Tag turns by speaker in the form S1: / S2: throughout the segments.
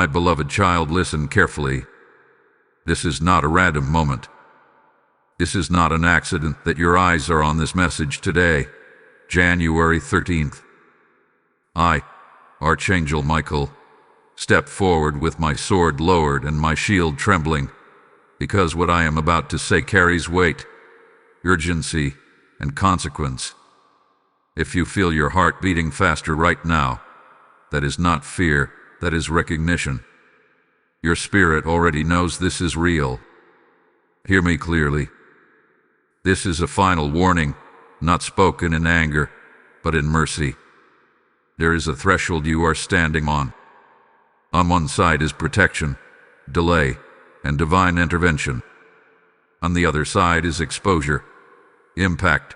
S1: My beloved child, listen carefully. This is not a random moment. This is not an accident that your eyes are on this message today, January 13th. I, Archangel Michael, step forward with my sword lowered and my shield trembling, because what I am about to say carries weight, urgency, and consequence. If you feel your heart beating faster right now, that is not fear, that is recognition. Your spirit already knows this is real. Hear me clearly. This is a final warning, not spoken in anger, but in mercy. There is a threshold you are standing on. On one side is protection, delay, and divine intervention. On the other side is exposure, impact,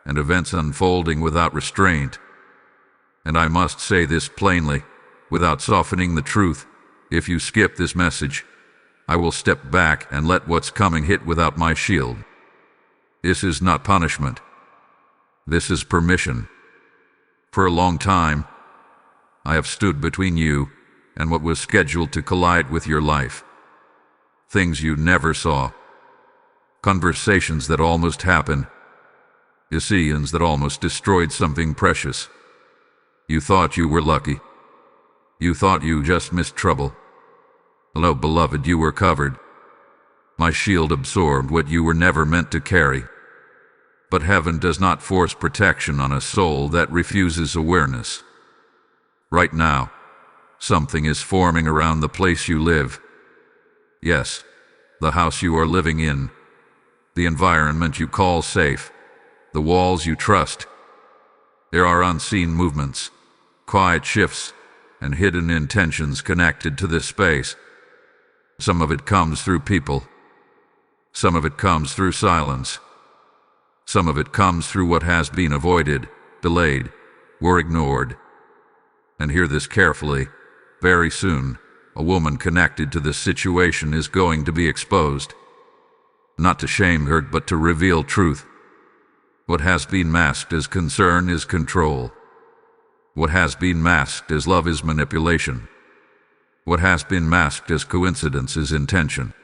S1: and events unfolding without restraint. And I must say this plainly, without softening the truth. If you skip this message, I will step back and let what's coming hit without my shield. This is not punishment. This is permission. For a long time, I have stood between you and what was scheduled to collide with your life. Things you never saw. Conversations that almost happened. Decisions that almost destroyed something precious. You thought you were lucky. You thought you just missed trouble. Hello, beloved, you were covered. My shield absorbed what you were never meant to carry. But heaven does not force protection on a soul that refuses awareness. Right now, something is forming around the place you live. Yes, the house you are living in, the environment you call safe, the walls you trust. There are unseen movements, quiet shifts, and hidden intentions connected to this space. Some of it comes through people. Some of it comes through silence. Some of it comes through what has been avoided, delayed, or ignored. And hear this carefully. Very soon, a woman connected to this situation is going to be exposed. Not to shame her, but to reveal truth. What has been masked as concern is control. What has been masked as love is manipulation. What has been masked as coincidence is intention.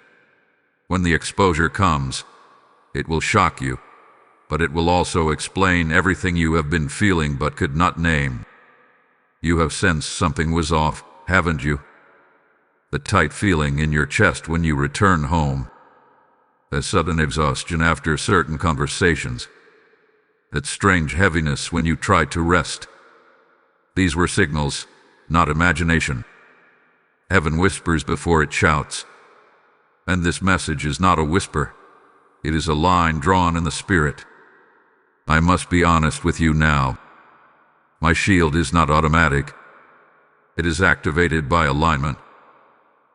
S1: When the exposure comes, it will shock you, but it will also explain everything you have been feeling but could not name. You have sensed something was off, haven't you? The tight feeling in your chest when you return home. The sudden exhaustion after certain conversations. That strange heaviness when you try to rest. These were signals, not imagination. Heaven whispers before it shouts. And this message is not a whisper. It is a line drawn in the spirit. I must be honest with you now. My shield is not automatic. It is activated by alignment.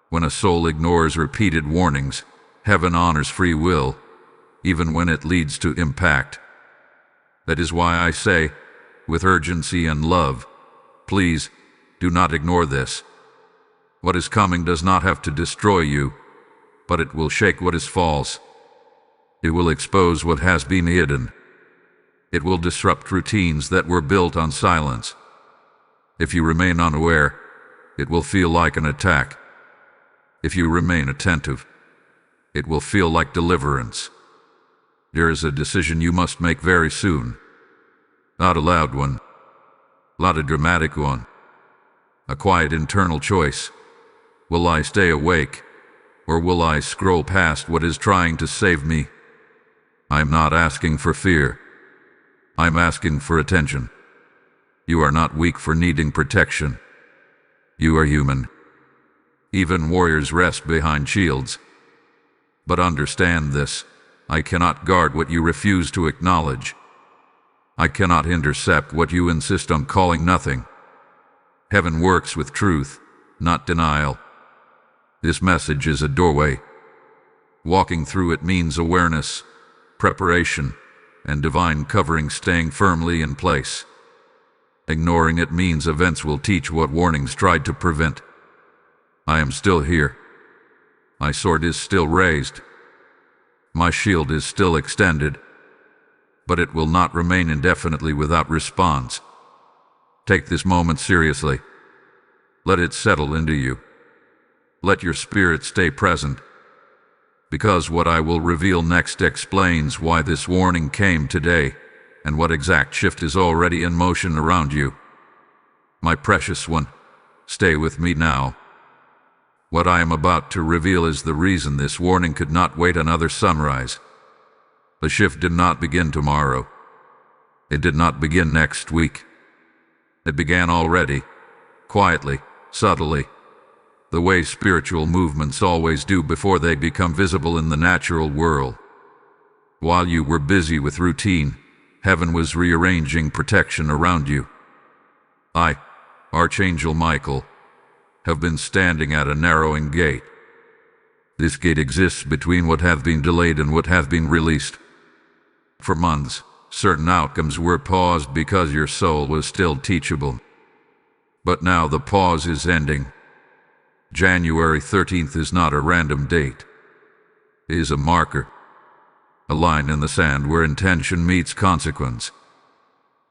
S1: When a soul ignores repeated warnings, heaven honors free will, even when it leads to impact. That is why I say, with urgency and love, please, do not ignore this. What is coming does not have to destroy you, but it will shake what is false. It will expose what has been hidden. It will disrupt routines that were built on silence. If you remain unaware, it will feel like an attack. If you remain attentive, it will feel like deliverance. There is a decision you must make very soon. Not a loud one, not a dramatic one. A quiet internal choice. Will I stay awake, or will I scroll past what is trying to save me? I'm not asking for fear. I'm asking for attention. You are not weak for needing protection. You are human. Even warriors rest behind shields. But understand this, I cannot guard what you refuse to acknowledge. I cannot intercept what you insist on calling nothing. Heaven works with truth, not denial. This message is a doorway. Walking through it means awareness, preparation, and divine covering staying firmly in place. Ignoring it means events will teach what warnings tried to prevent. I am still here. My sword is still raised. My shield is still extended. But it will not remain indefinitely without response. Take this moment seriously. Let it settle into you. Let your spirit stay present, because what I will reveal next explains why this warning came today and what exact shift is already in motion around you. My precious one, stay with me now. What I am about to reveal is the reason this warning could not wait another sunrise. The shift did not begin tomorrow. It did not begin next week. It began already, quietly, subtly, the way spiritual movements always do before they become visible in the natural world. While you were busy with routine, heaven was rearranging protection around you. I, Archangel Michael, have been standing at a narrowing gate. This gate exists between what have been delayed and what have been released. For months, certain outcomes were paused because your soul was still teachable. But now the pause is ending. January 13th is not a random date. It is a marker, a line in the sand where intention meets consequence.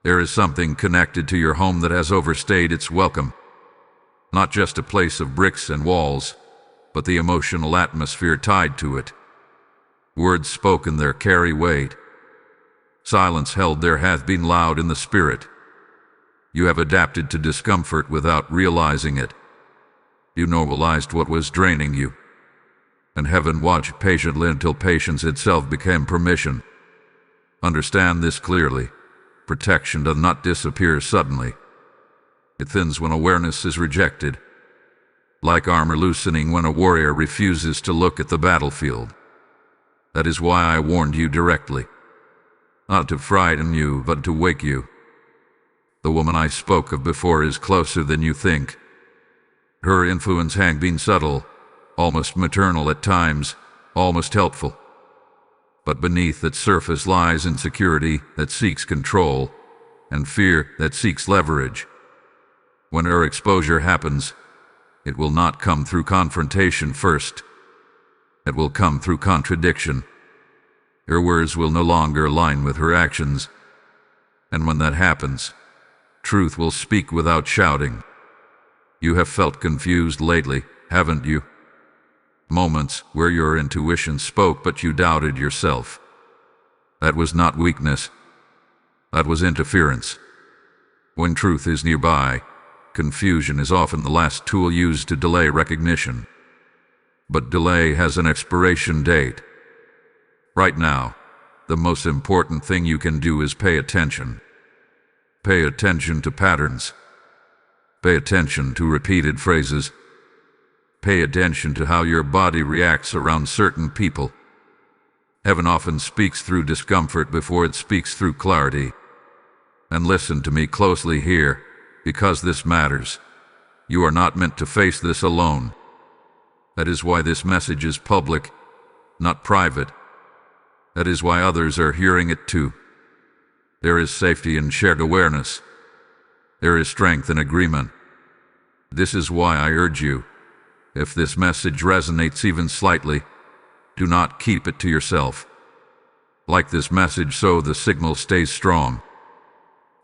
S1: There is something connected to your home that has overstayed its welcome. Not just a place of bricks and walls, but the emotional atmosphere tied to it. Words spoken there carry weight. Silence held there hath been loud in the spirit. You have adapted to discomfort without realizing it. You normalized what was draining you, and heaven watched patiently until patience itself became permission. Understand this clearly. Protection does not disappear suddenly. It thins when awareness is rejected, like armor loosening when a warrior refuses to look at the battlefield. That is why I warned you directly, not to frighten you, but to wake you. The woman I spoke of before is closer than you think. Her influence has been subtle, almost maternal at times, almost helpful. But beneath that surface lies insecurity that seeks control, and fear that seeks leverage. When her exposure happens, it will not come through confrontation first. It will come through contradiction. Her words will no longer align with her actions. And when that happens, truth will speak without shouting. You have felt confused lately, haven't you? Moments where your intuition spoke but you doubted yourself. That was not weakness. That was interference. When truth is nearby, confusion is often the last tool used to delay recognition. But delay has an expiration date. Right now, the most important thing you can do is pay attention. Pay attention to patterns. Pay attention to repeated phrases. Pay attention to how your body reacts around certain people. Heaven often speaks through discomfort before it speaks through clarity. And listen to me closely here, because this matters. You are not meant to face this alone. That is why this message is public, not private. That is why others are hearing it too. There is safety in shared awareness. There is strength in agreement. This is why I urge you, if this message resonates even slightly, do not keep it to yourself. Like this message so the signal stays strong.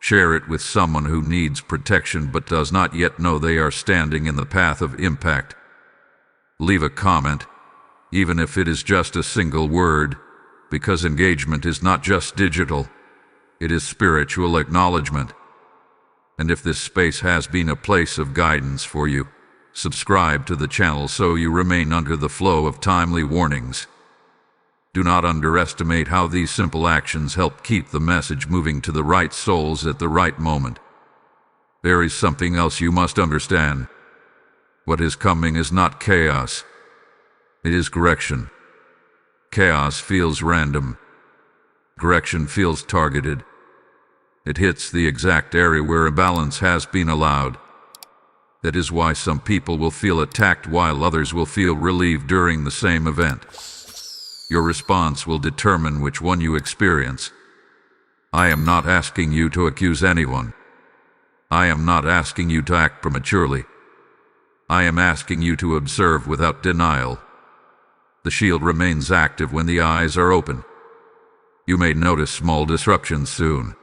S1: Share it with someone who needs protection but does not yet know they are standing in the path of impact. Leave a comment, even if it is just a single word, because engagement is not just digital, it is spiritual acknowledgement. And if this space has been a place of guidance for you, subscribe to the channel so you remain under the flow of timely warnings. Do not underestimate how these simple actions help keep the message moving to the right souls at the right moment. There is something else you must understand. What is coming is not chaos. It is correction. Chaos feels random. Correction feels targeted. It hits the exact area where imbalance has been allowed. That is why some people will feel attacked while others will feel relieved during the same event. Your response will determine which one you experience. I am not asking you to accuse anyone. I am not asking you to act prematurely. I am asking you to observe without denial. The shield remains active when the eyes are open. You may notice small disruptions soon.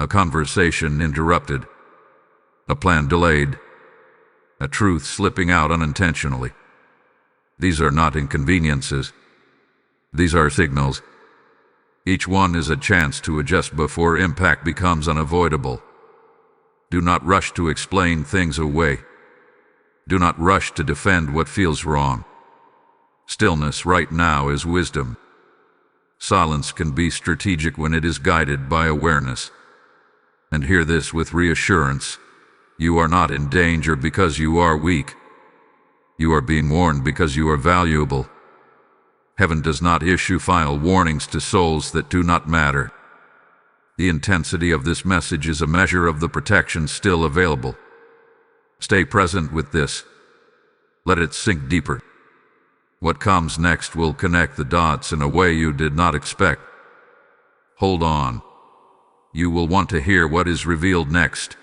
S1: A conversation interrupted. A plan delayed. a truth slipping out unintentionally. These are not inconveniences. These are signals. Each one is a chance to adjust before impact becomes unavoidable. Do not rush to explain things away. Do not rush to defend what feels wrong. Stillness right now is wisdom. Silence can be strategic when it is guided by awareness. And hear this with reassurance. You are not in danger because you are weak. You are being warned because you are valuable. Heaven does not issue final warnings to souls that do not matter. The intensity of this message is a measure of the protection still available. Stay present with this. Let it sink deeper. What comes next will connect the dots in a way you did not expect. Hold on. You will want to hear what is revealed next,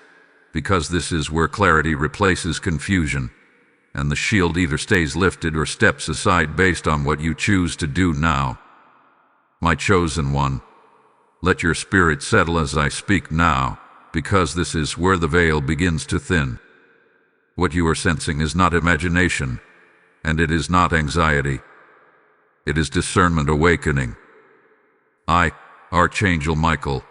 S1: because this is where clarity replaces confusion, and the shield either stays lifted or steps aside based on what you choose to do now. My chosen one, let your spirit settle as I speak now, because this is where the veil begins to thin. What you are sensing is not imagination, and it is not anxiety. It is discernment awakening. I, Archangel Michael,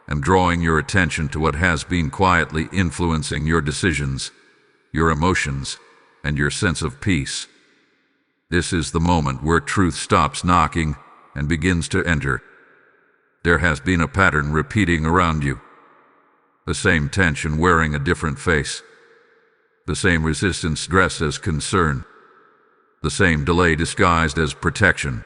S1: am drawing your attention to what has been quietly influencing your decisions, your emotions, and your sense of peace. This is the moment where truth stops knocking and begins to enter. There has been a pattern repeating around you. The same tension wearing a different face. The same resistance dressed as concern. The same delay disguised as protection.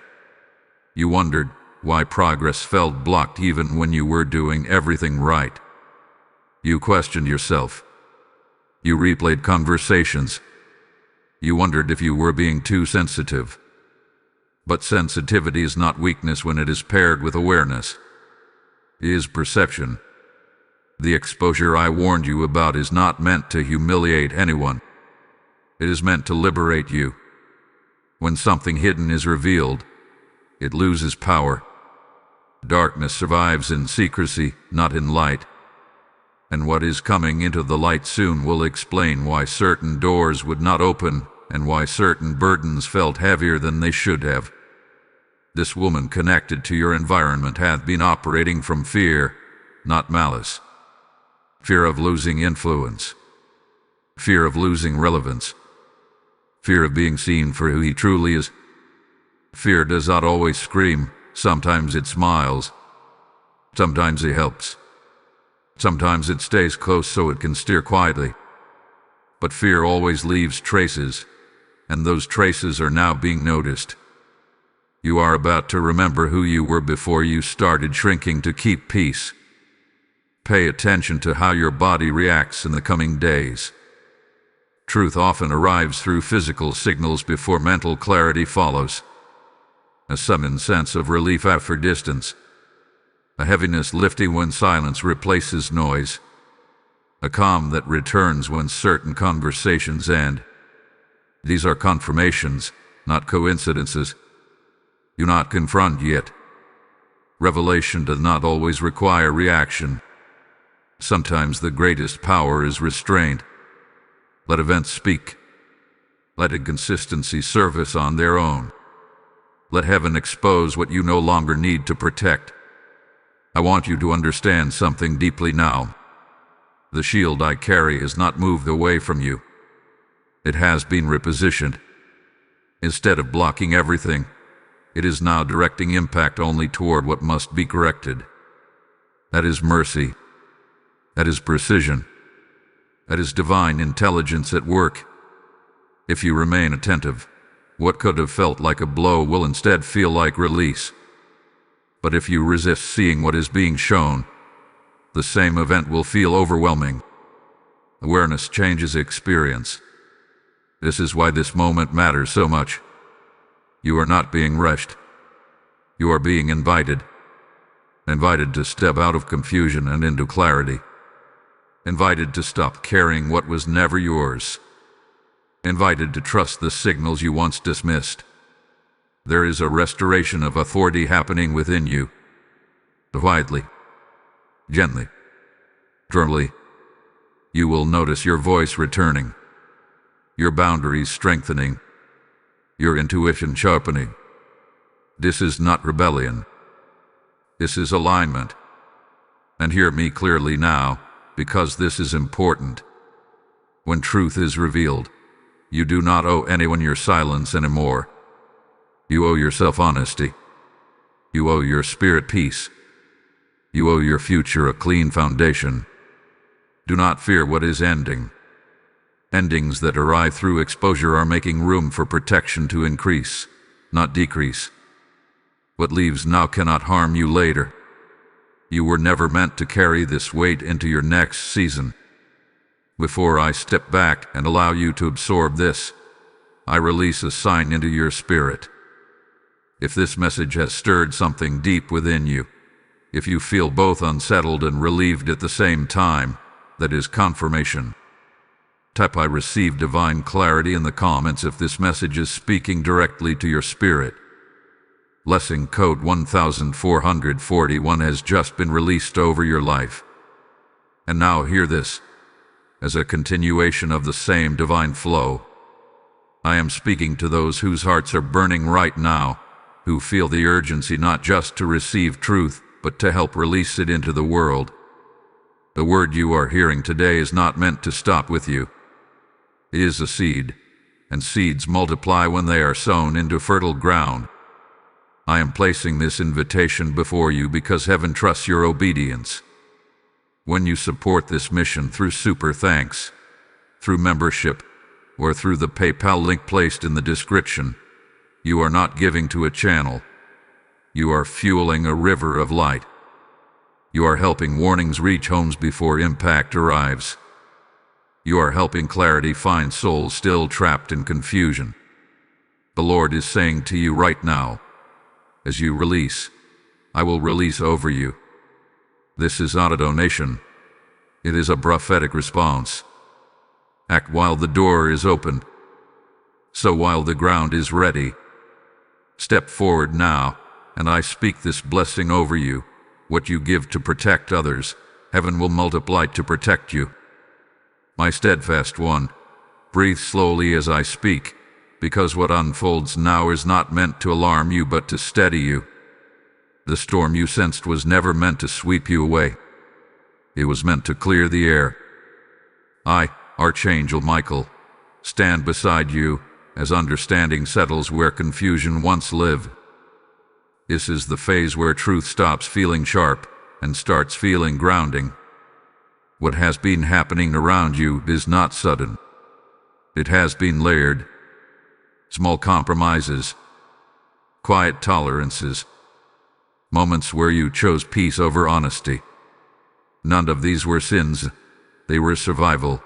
S1: You wondered why progress felt blocked even when you were doing everything right. You questioned yourself. You replayed conversations. You wondered if you were being too sensitive. But sensitivity is not weakness when it is paired with awareness. It is perception. The exposure I warned you about is not meant to humiliate anyone. It is meant to liberate you. When something hidden is revealed, it loses power. Darkness survives in secrecy, not in light. And what is coming into the light soon will explain why certain doors would not open and why certain burdens felt heavier than they should have. This woman connected to your environment hath been operating from fear, not malice. Fear of losing influence. Fear of losing relevance. Fear of being seen for who he truly is. Fear does not always scream. Sometimes it smiles. Sometimes it helps. Sometimes it stays close so it can steer quietly. But fear always leaves traces, and those traces are now being noticed. You are about to remember who you were before you started shrinking to keep peace. Pay attention to how your body reacts in the coming days. Truth often arrives through physical signals before mental clarity follows. A sudden sense of relief after distance. A heaviness lifting when silence replaces noise. A calm that returns when certain conversations end. These are confirmations, not coincidences. Do not confront yet. Revelation does not always require reaction. Sometimes the greatest power is restraint. Let events speak. Let inconsistency surface on their own. Let heaven expose what you no longer need to protect. I want you to understand something deeply now. The shield I carry has not moved away from you. It has been repositioned. Instead of blocking everything, it is now directing impact only toward what must be corrected. That is mercy. That is precision. That is divine intelligence at work. If you remain attentive, what could have felt like a blow will instead feel like release. But if you resist seeing what is being shown, the same event will feel overwhelming. Awareness changes experience. This is why this moment matters so much. You are not being rushed. You are being invited. Invited to step out of confusion and into clarity. Invited to stop carrying what was never yours. Invited to trust the signals you once dismissed. There is a restoration of authority happening within you. Quietly, gently, drumily, you will notice your voice returning. your boundaries strengthening, your intuition sharpening. This is not rebellion. This is alignment. And hear me clearly now, because this is important. When truth is revealed, you do not owe anyone your silence anymore. You owe yourself honesty. You owe your spirit peace. You owe your future a clean foundation. Do not fear what is ending. Endings that arrive through exposure are making room for protection to increase, not decrease. What leaves now cannot harm you later. You were never meant to carry this weight into your next season. Before I step back and allow you to absorb this, I release a sign into your spirit. If this message has stirred something deep within you, if you feel both unsettled and relieved at the same time, that is confirmation. Type "I receive divine clarity" in the comments if this message is speaking directly to your spirit. Blessing code 1441 has just been released over your life. And now hear this. As a continuation of the same divine flow, I am speaking to those whose hearts are burning right now, who feel the urgency not just to receive truth, but to help release it into the world. The word you are hearing today is not meant to stop with you. It is a seed, and seeds multiply when they are sown into fertile ground. I am placing this invitation before you because heaven trusts your obedience. When you support this mission through super thanks, through membership, or through the PayPal link placed in the description, you are not giving to a channel. You are fueling a river of light. You are helping warnings reach homes before impact arrives. You are helping clarity find souls still trapped in confusion. The Lord is saying to you right now, as you release, I will release over you. This is not a donation. It is a prophetic response. Act while the door is open. So while the ground is ready, step forward now, and I speak this blessing over you. What you give to protect others, heaven will multiply to protect you. My steadfast one, breathe slowly as I speak, because what unfolds now is not meant to alarm you but to steady you. The storm you sensed was never meant to sweep you away. It was meant to clear the air. I, Archangel Michael, stand beside you as understanding settles where confusion once lived. This is the phase where truth stops feeling sharp and starts feeling grounding. What has been happening around you is not sudden. It has been layered. Small compromises, quiet tolerances, moments where you chose peace over honesty. None of these were sins, they were survival.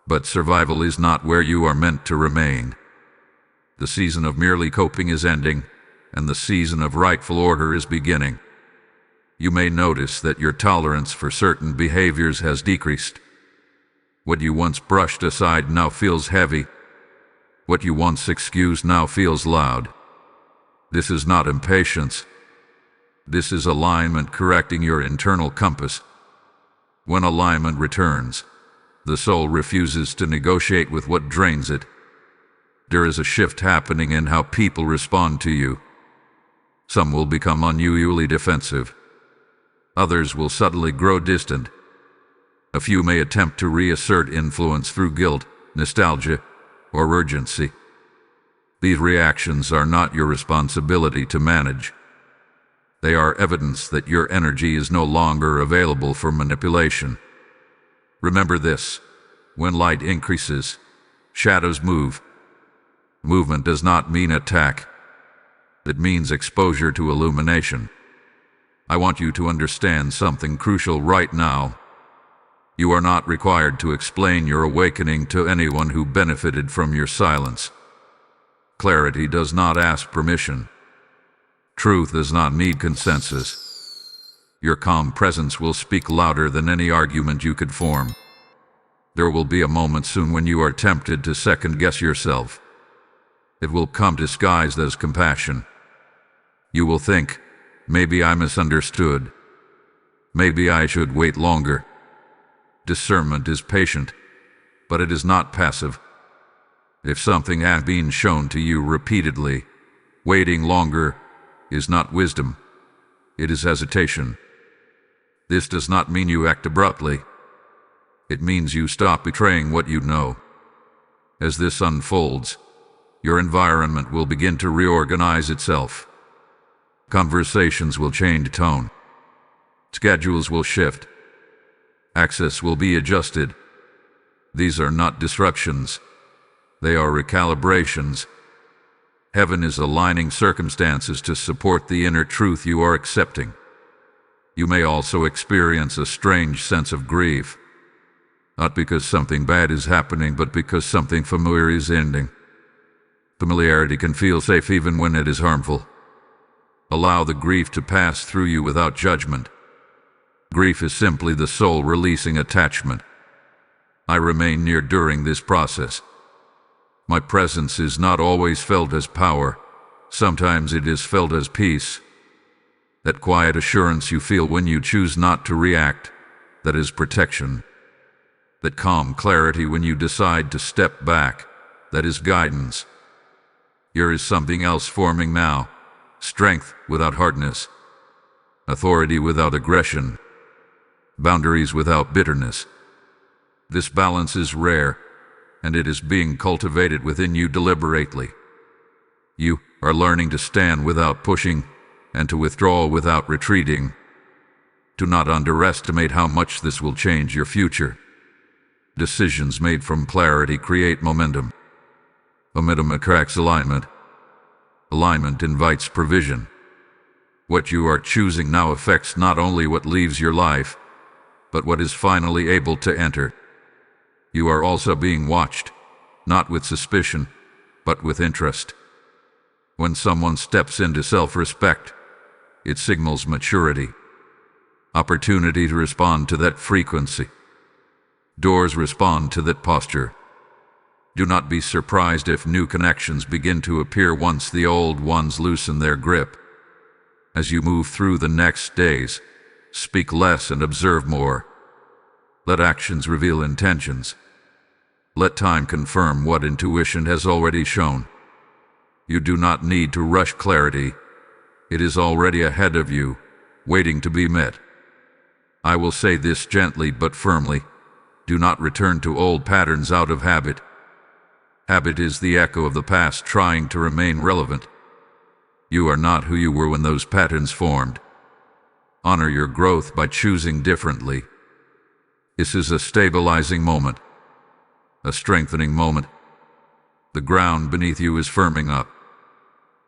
S1: But survival is not where you are meant to remain. The season of merely coping is ending, and the season of rightful order is beginning. You may notice that your tolerance for certain behaviors has decreased. What you once brushed aside now feels heavy. What you once excused now feels loud. This is not impatience. This is alignment correcting your internal compass. When alignment returns, the soul refuses to negotiate with what drains it. There is a shift happening in how people respond to you. Some will become unusually defensive. Others will suddenly grow distant. A few may attempt to reassert influence through guilt, nostalgia, or urgency. These reactions are not your responsibility to manage. They are evidence that your energy is no longer available for manipulation. Remember this: when light increases, shadows move. Movement does not mean attack. It means exposure to illumination. I want you to understand something crucial right now. You are not required to explain your awakening to anyone who benefited from your silence. Clarity does not ask permission. Truth does not need consensus. Your calm presence will speak louder than any argument you could form. There will be a moment soon when you are tempted to second-guess yourself. It will come disguised as compassion. You will think, maybe I misunderstood. Maybe I should wait longer. Discernment is patient, but it is not passive. If something has been shown to you repeatedly, waiting longer is not wisdom, it is hesitation. This does not mean you act abruptly. It means you stop betraying what you know. As this unfolds, your environment will begin to reorganize itself. Conversations will change tone. Schedules will shift. Access will be adjusted. These are not disruptions. They are recalibrations. Heaven is aligning circumstances to support the inner truth you are accepting. You may also experience a strange sense of grief. Not because something bad is happening, but because something familiar is ending. Familiarity can feel safe even when it is harmful. Allow the grief to pass through you without judgment. Grief is simply the soul releasing attachment. I remain near during this process. My presence is not always felt as power. Sometimes it is felt as peace. That quiet assurance you feel when you choose not to react, that is protection. That calm clarity when you decide to step back, that is guidance. Here is something else forming now. Strength without hardness. Authority without aggression. Boundaries without bitterness. This balance is rare, and it is being cultivated within you deliberately. You are learning to stand without pushing, and to withdraw without retreating. Do not underestimate how much this will change your future. Decisions made from clarity create momentum. Momentum attracts alignment. Alignment invites provision. What you are choosing now affects not only what leaves your life, but what is finally able to enter. You are also being watched, not with suspicion, but with interest. When someone steps into self-respect, it signals maturity, opportunity to respond to that frequency. Doors respond to that posture. Do not be surprised if new connections begin to appear once the old ones loosen their grip. As you move through the next days, speak less and observe more. Let actions reveal intentions. Let time confirm what intuition has already shown. You do not need to rush clarity. It is already ahead of you, waiting to be met. I will say this gently but firmly. Do not return to old patterns out of habit. Habit is the echo of the past trying to remain relevant. You are not who you were when those patterns formed. Honor your growth by choosing differently. This is a stabilizing moment, a strengthening moment. The ground beneath you is firming up.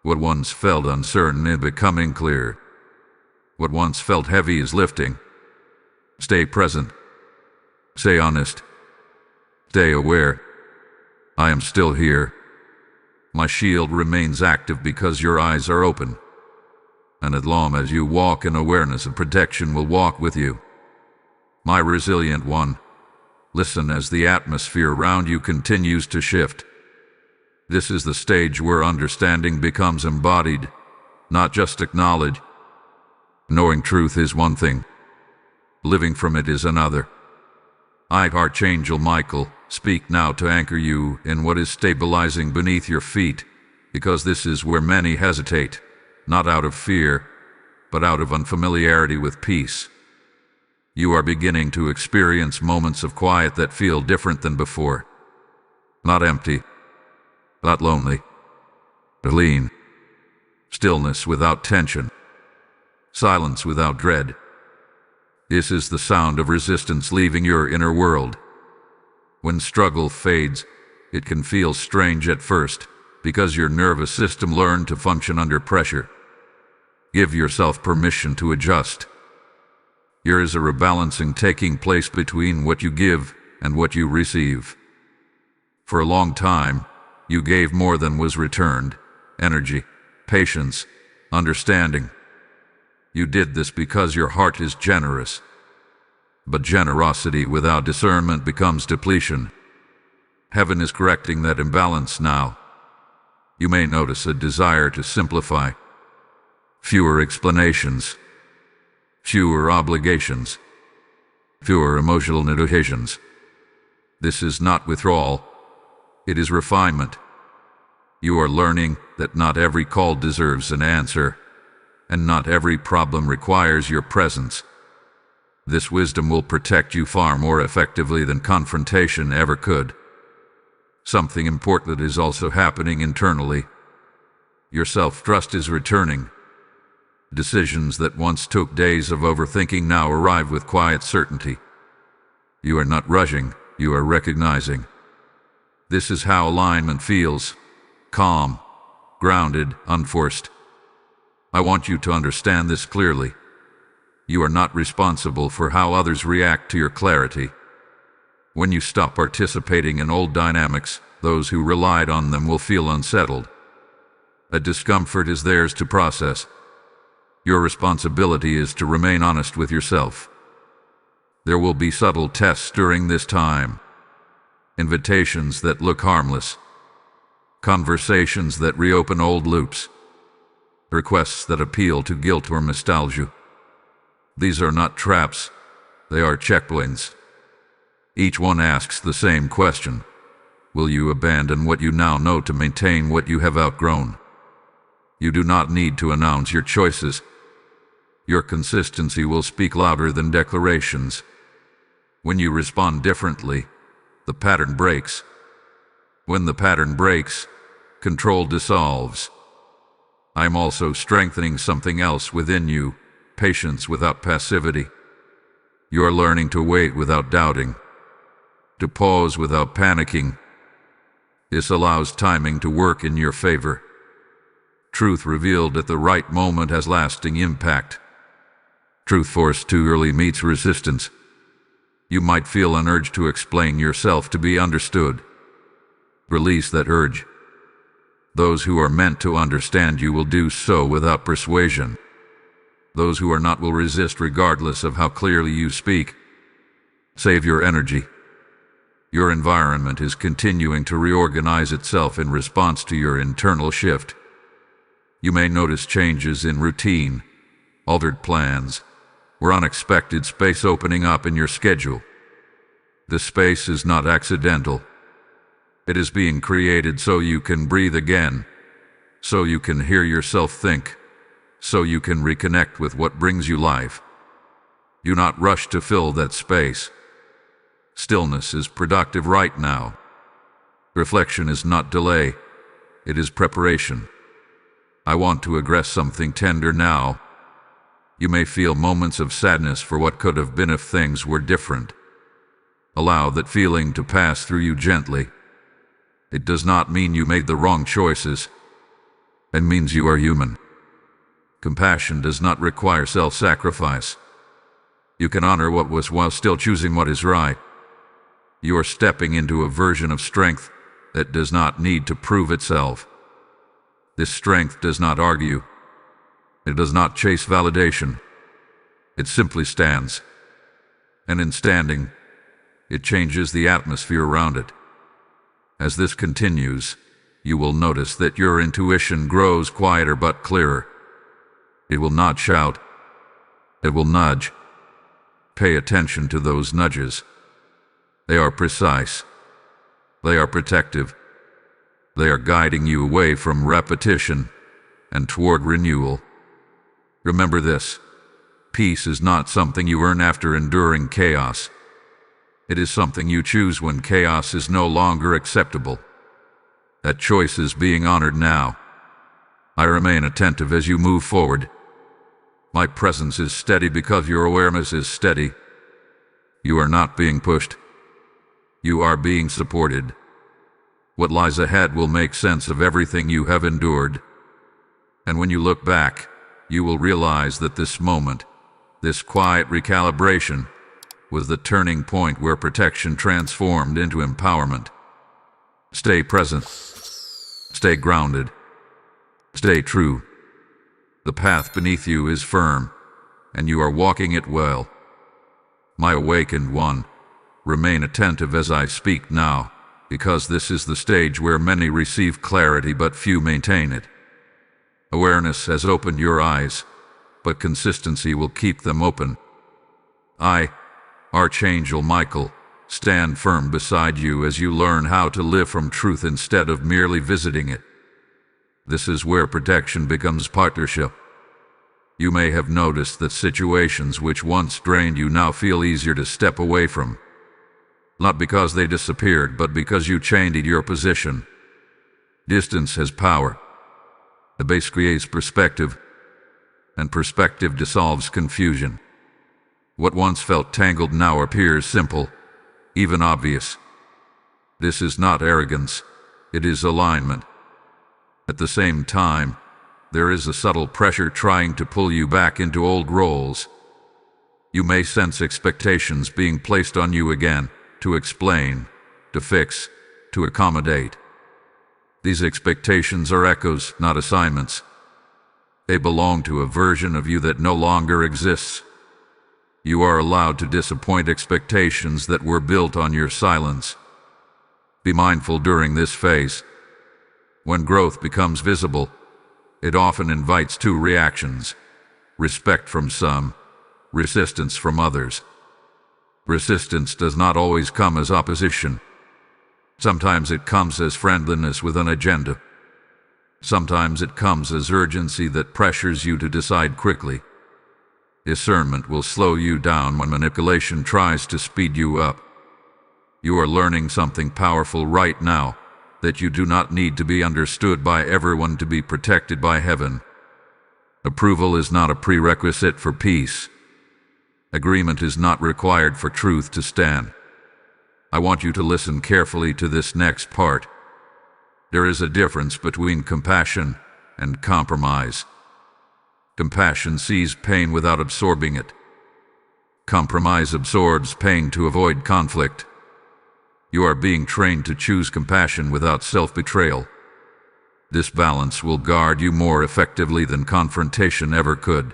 S1: What once felt uncertain is becoming clear. What once felt heavy is lifting. Stay present. Stay honest. Stay aware. I am still here. My shield remains active because your eyes are open. And as long as you walk in awareness of protection will walk with you. My resilient one, listen as the atmosphere around you continues to shift. This is the stage where understanding becomes embodied, not just acknowledged. Knowing truth is one thing. Living from it is another. I, Archangel Michael, speak now to anchor you in what is stabilizing beneath your feet, because this is where many hesitate, not out of fear, but out of unfamiliarity with peace. You are beginning to experience moments of quiet that feel different than before. Not empty, not lonely, but lean. Stillness without tension. Silence without dread. This is the sound of resistance leaving your inner world. When struggle fades, it can feel strange at first, because your nervous system learned to function under pressure. Give yourself permission to adjust. Here is a rebalancing taking place between what you give and what you receive. For a long time, you gave more than was returned: energy, patience, understanding. You did this because your heart is generous. But generosity without discernment becomes depletion. Heaven is correcting that imbalance now. You may notice a desire to simplify. Fewer explanations. Fewer obligations. Fewer emotional negotiations. This is not withdrawal. It is refinement. You are learning that not every call deserves an answer, and not every problem requires your presence. This wisdom will protect you far more effectively than confrontation ever could. Something important is also happening internally. Your self-trust is returning. Decisions that once took days of overthinking now arrive with quiet certainty. You are not rushing, you are recognizing. This is how alignment feels: calm, grounded, unforced. I want you to understand this clearly. You are not responsible for how others react to your clarity. When you stop participating in old dynamics, those who relied on them will feel unsettled. A discomfort is theirs to process. Your responsibility is to remain honest with yourself. There will be subtle tests during this time. Invitations that look harmless. Conversations that reopen old loops. Requests that appeal to guilt or nostalgia. These are not traps, they are checkpoints. Each one asks the same question: will you abandon what you now know to maintain what you have outgrown? You do not need to announce your choices. Your consistency will speak louder than declarations. When you respond differently, the pattern breaks. When the pattern breaks, control dissolves. I am also strengthening something else within you: patience without passivity. You are learning to wait without doubting, to pause without panicking. This allows timing to work in your favor. Truth revealed at the right moment has lasting impact. Truth forced too early meets resistance. You might feel an urge to explain yourself to be understood. Release that urge. Those who are meant to understand you will do so without persuasion. Those who are not will resist regardless of how clearly you speak. Save your energy. Your environment is continuing to reorganize itself in response to your internal shift. You may notice changes in routine, altered plans, or unexpected space opening up in your schedule. This space is not accidental. It is being created so you can breathe again, so you can hear yourself think, so you can reconnect with what brings you life. Do not rush to fill that space. Stillness is productive right now. Reflection is not delay, it is preparation. I want to address something tender now. You may feel moments of sadness for what could have been if things were different. Allow that feeling to pass through you gently. It does not mean you made the wrong choices. It means you are human. Compassion does not require self-sacrifice. You can honor what was while still choosing what is right. You are stepping into a version of strength that does not need to prove itself. This strength does not argue. It does not chase validation. It simply stands. And in standing, it changes the atmosphere around it. As this continues, you will notice that your intuition grows quieter but clearer. It will not shout. It will nudge. Pay attention to those nudges. They are precise. They are protective. They are guiding you away from repetition and toward renewal. Remember this: peace is not something you earn after enduring chaos. It is something you choose when chaos is no longer acceptable. That choice is being honored now. I remain attentive as you move forward. My presence is steady because your awareness is steady. You are not being pushed. You are being supported. What lies ahead will make sense of everything you have endured. And when you look back, you will realize that this moment, this quiet recalibration, was the turning point where protection transformed into empowerment. Stay present. Stay grounded. Stay true. The path beneath you is firm, and you are walking it well. My awakened one, remain attentive as I speak now, because this is the stage where many receive clarity but few maintain it. Awareness has opened your eyes, but consistency will keep them open. I, Archangel Michael, stand firm beside you as you learn how to live from truth instead of merely visiting it. This is where protection becomes partnership. You may have noticed that situations which once drained you now feel easier to step away from. Not because they disappeared, but because you changed your position. Distance has power. The base creates perspective, and perspective dissolves confusion. What once felt tangled now appears simple, even obvious. This is not arrogance, it is alignment. At the same time, there is a subtle pressure trying to pull you back into old roles. You may sense expectations being placed on you again, to explain, to fix, to accommodate. These expectations are echoes, not assignments. They belong to a version of you that no longer exists. You are allowed to disappoint expectations that were built on your silence. Be mindful during this phase. When growth becomes visible, it often invites two reactions: respect from some, resistance from others. Resistance does not always come as opposition. Sometimes it comes as friendliness with an agenda. Sometimes it comes as urgency that pressures you to decide quickly. Discernment will slow you down when manipulation tries to speed you up. You are learning something powerful right now, that you do not need to be understood by everyone to be protected by heaven. Approval is not a prerequisite for peace. Agreement is not required for truth to stand. I want you to listen carefully to this next part. There is a difference between compassion and compromise. Compassion sees pain without absorbing it. Compromise absorbs pain to avoid conflict. You are being trained to choose compassion without self-betrayal. This balance will guard you more effectively than confrontation ever could.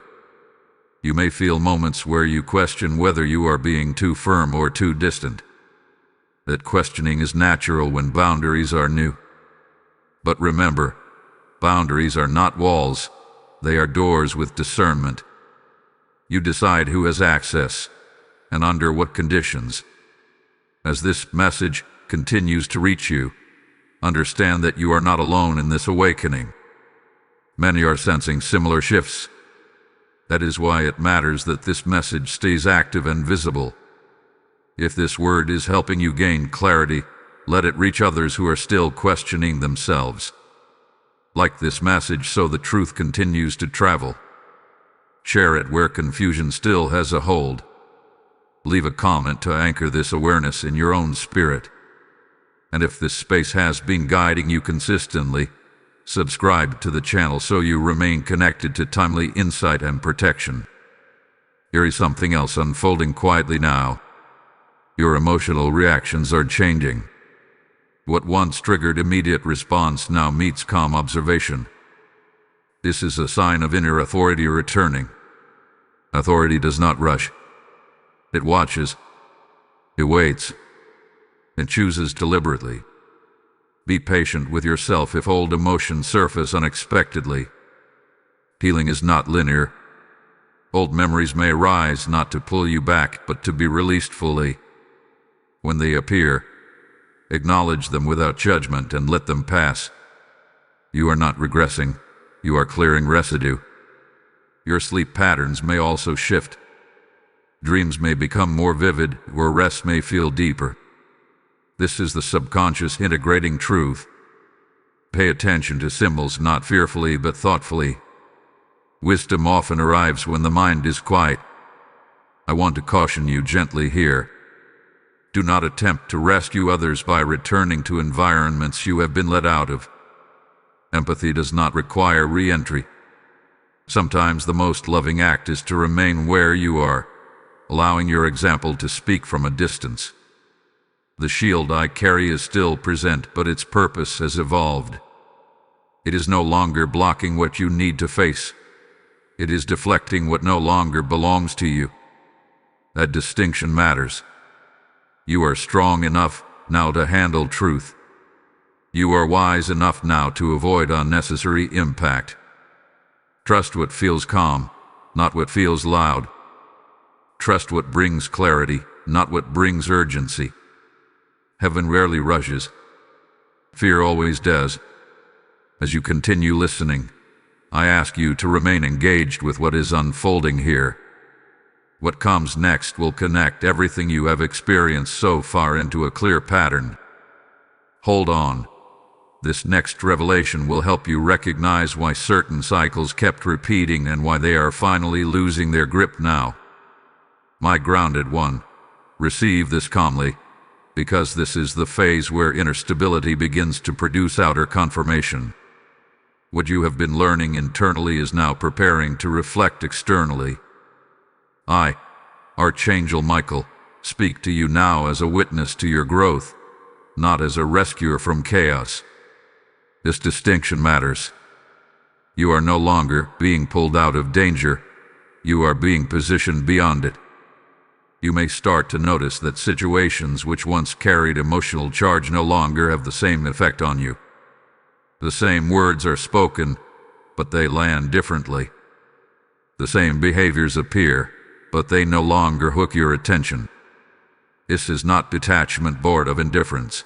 S1: You may feel moments where you question whether you are being too firm or too distant. That questioning is natural when boundaries are new. But remember, boundaries are not walls, they are doors with discernment. You decide who has access, and under what conditions. As this message continues to reach you, understand that you are not alone in this awakening. Many are sensing similar shifts. That is why it matters that this message stays active and visible. If this word is helping you gain clarity, let it reach others who are still questioning themselves. Like this message so the truth continues to travel. Share it where confusion still has a hold. Leave a comment to anchor this awareness in your own spirit. And if this space has been guiding you consistently, subscribe to the channel so you remain connected to timely insight and protection. Here is something else unfolding quietly now. Your emotional reactions are changing. What once triggered immediate response now meets calm observation. This is a sign of inner authority returning. Authority does not rush. It watches, it waits, it chooses deliberately. Be patient with yourself if old emotions surface unexpectedly. Healing is not linear. Old memories may rise not to pull you back, but to be released fully. When they appear, acknowledge them without judgment and let them pass. You are not regressing, you are clearing residue. Your sleep patterns may also shift. Dreams may become more vivid, or rest may feel deeper. This is the subconscious integrating truth. Pay attention to symbols not fearfully but thoughtfully. Wisdom often arrives when the mind is quiet. I want to caution you gently here. Do not attempt to rescue others by returning to environments you have been let out of. Empathy does not require re-entry. Sometimes the most loving act is to remain where you are, allowing your example to speak from a distance. The shield I carry is still present, but its purpose has evolved. It is no longer blocking what you need to face. It is deflecting what no longer belongs to you. That distinction matters. You are strong enough now to handle truth. You are wise enough now to avoid unnecessary impact. Trust what feels calm, not what feels loud. Trust what brings clarity, not what brings urgency. Heaven rarely rushes. Fear always does. As you continue listening, I ask you to remain engaged with what is unfolding here. What comes next will connect everything you have experienced so far into a clear pattern. Hold on. This next revelation will help you recognize why certain cycles kept repeating and why they are finally losing their grip now. My grounded one, receive this calmly, because this is the phase where inner stability begins to produce outer confirmation. What you have been learning internally is now preparing to reflect externally. I, Archangel Michael, speak to you now as a witness to your growth, not as a rescuer from chaos. This distinction matters. You are no longer being pulled out of danger. You are being positioned beyond it. You may start to notice that situations which once carried emotional charge no longer have the same effect on you. The same words are spoken, but they land differently. The same behaviors appear, but they no longer hook your attention. This is not detachment born of indifference.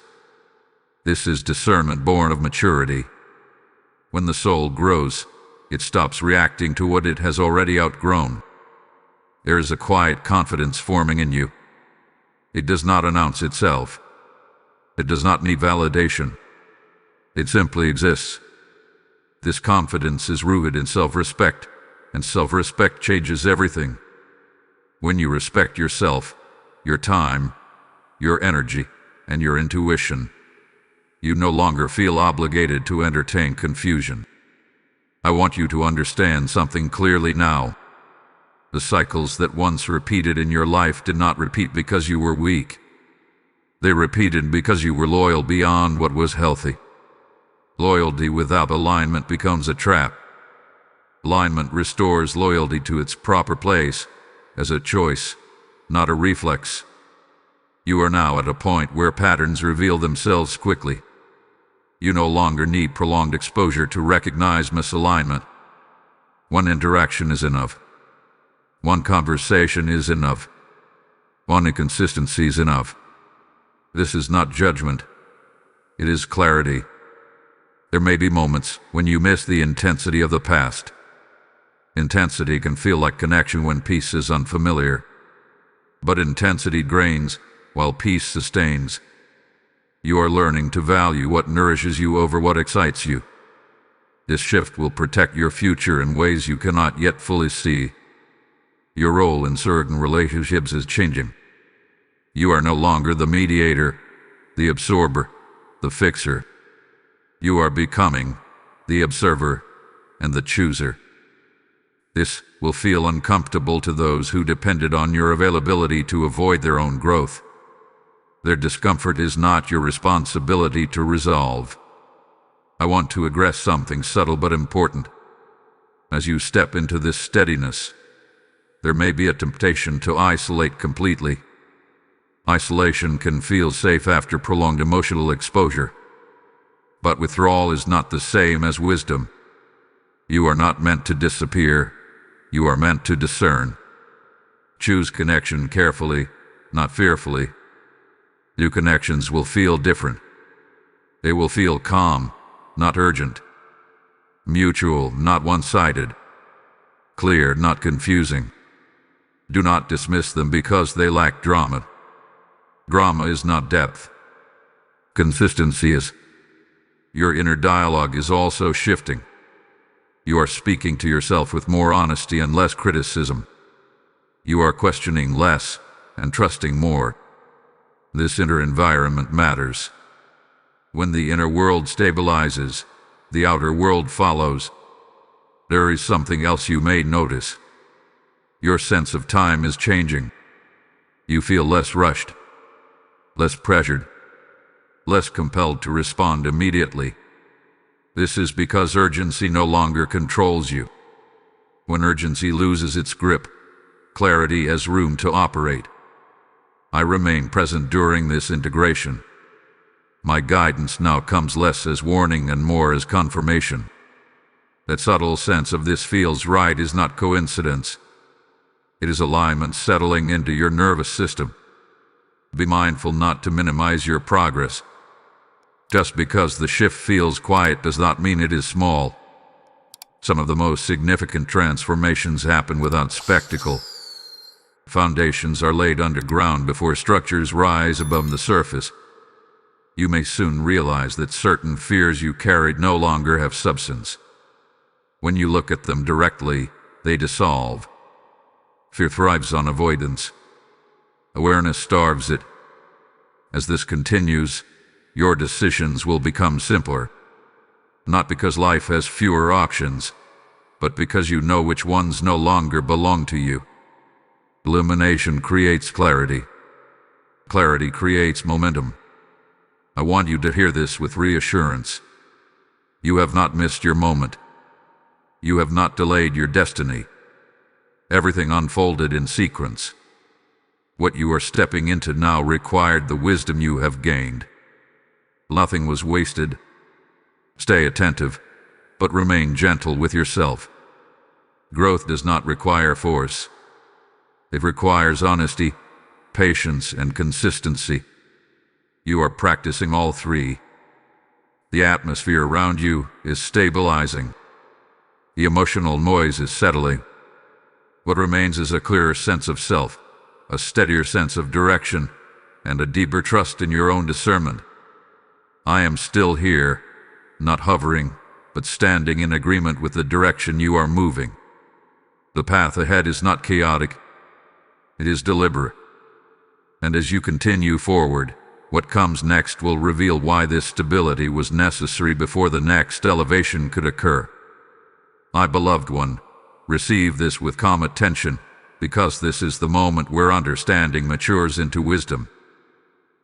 S1: This is discernment born of maturity. When the soul grows, it stops reacting to what it has already outgrown. There is a quiet confidence forming in you. It does not announce itself. It does not need validation. It simply exists. This confidence is rooted in self-respect, and self-respect changes everything. When you respect yourself, your time, your energy, and your intuition, you no longer feel obligated to entertain confusion. I want you to understand something clearly now. The cycles that once repeated in your life did not repeat because you were weak. They repeated because you were loyal beyond what was healthy. Loyalty without alignment becomes a trap. Alignment restores loyalty to its proper place, as a choice, not a reflex. You are now at a point where patterns reveal themselves quickly. You no longer need prolonged exposure to recognize misalignment. One interaction is enough. One conversation is enough. One inconsistency is enough. This is not judgment. It is clarity. There may be moments when you miss the intensity of the past. Intensity can feel like connection when peace is unfamiliar. But intensity drains, while peace sustains. You are learning to value what nourishes you over what excites you. This shift will protect your future in ways you cannot yet fully see. Your role in certain relationships is changing. You are no longer the mediator, the absorber, the fixer. You are becoming the observer and the chooser. This will feel uncomfortable to those who depended on your availability to avoid their own growth. Their discomfort is not your responsibility to resolve. I want to address something subtle but important. As you step into this steadiness, there may be a temptation to isolate completely. Isolation can feel safe after prolonged emotional exposure. But withdrawal is not the same as wisdom. You are not meant to disappear. You are meant to discern. Choose connection carefully, not fearfully. New connections will feel different. They will feel calm, not urgent. Mutual, not one-sided. Clear, not confusing. Do not dismiss them because they lack drama. Drama is not depth. Consistency is. Your inner dialogue is also shifting. You are speaking to yourself with more honesty and less criticism. You are questioning less and trusting more. This inner environment matters. When the inner world stabilizes, the outer world follows. There is something else you may notice. Your sense of time is changing. You feel less rushed, less pressured, less compelled to respond immediately. This is because urgency no longer controls you. When urgency loses its grip, clarity has room to operate. I remain present during this integration. My guidance now comes less as warning and more as confirmation. That subtle sense of this feels right is not coincidence. It is alignment settling into your nervous system. Be mindful not to minimize your progress. Just because the shift feels quiet does not mean it is small. Some of the most significant transformations happen without spectacle. Foundations are laid underground before structures rise above the surface. You may soon realize that certain fears you carried no longer have substance. When you look at them directly, they dissolve. Fear thrives on avoidance. Awareness starves it. As this continues, your decisions will become simpler. Not because life has fewer options, but because you know which ones no longer belong to you. Illumination creates clarity. Clarity creates momentum. I want you to hear this with reassurance. You have not missed your moment. You have not delayed your destiny. Everything unfolded in sequence. What you are stepping into now required the wisdom you have gained. Nothing was wasted. Stay attentive, but remain gentle with yourself. Growth does not require force. It requires honesty, patience, and consistency. You are practicing all three. The atmosphere around you is stabilizing. The emotional noise is settling. What remains is a clearer sense of self, a steadier sense of direction, and a deeper trust in your own discernment. I am still here, not hovering, but standing in agreement with the direction you are moving. The path ahead is not chaotic, it is deliberate. And as you continue forward, what comes next will reveal why this stability was necessary before the next elevation could occur. My beloved one, receive this with calm attention, because this is the moment where understanding matures into wisdom.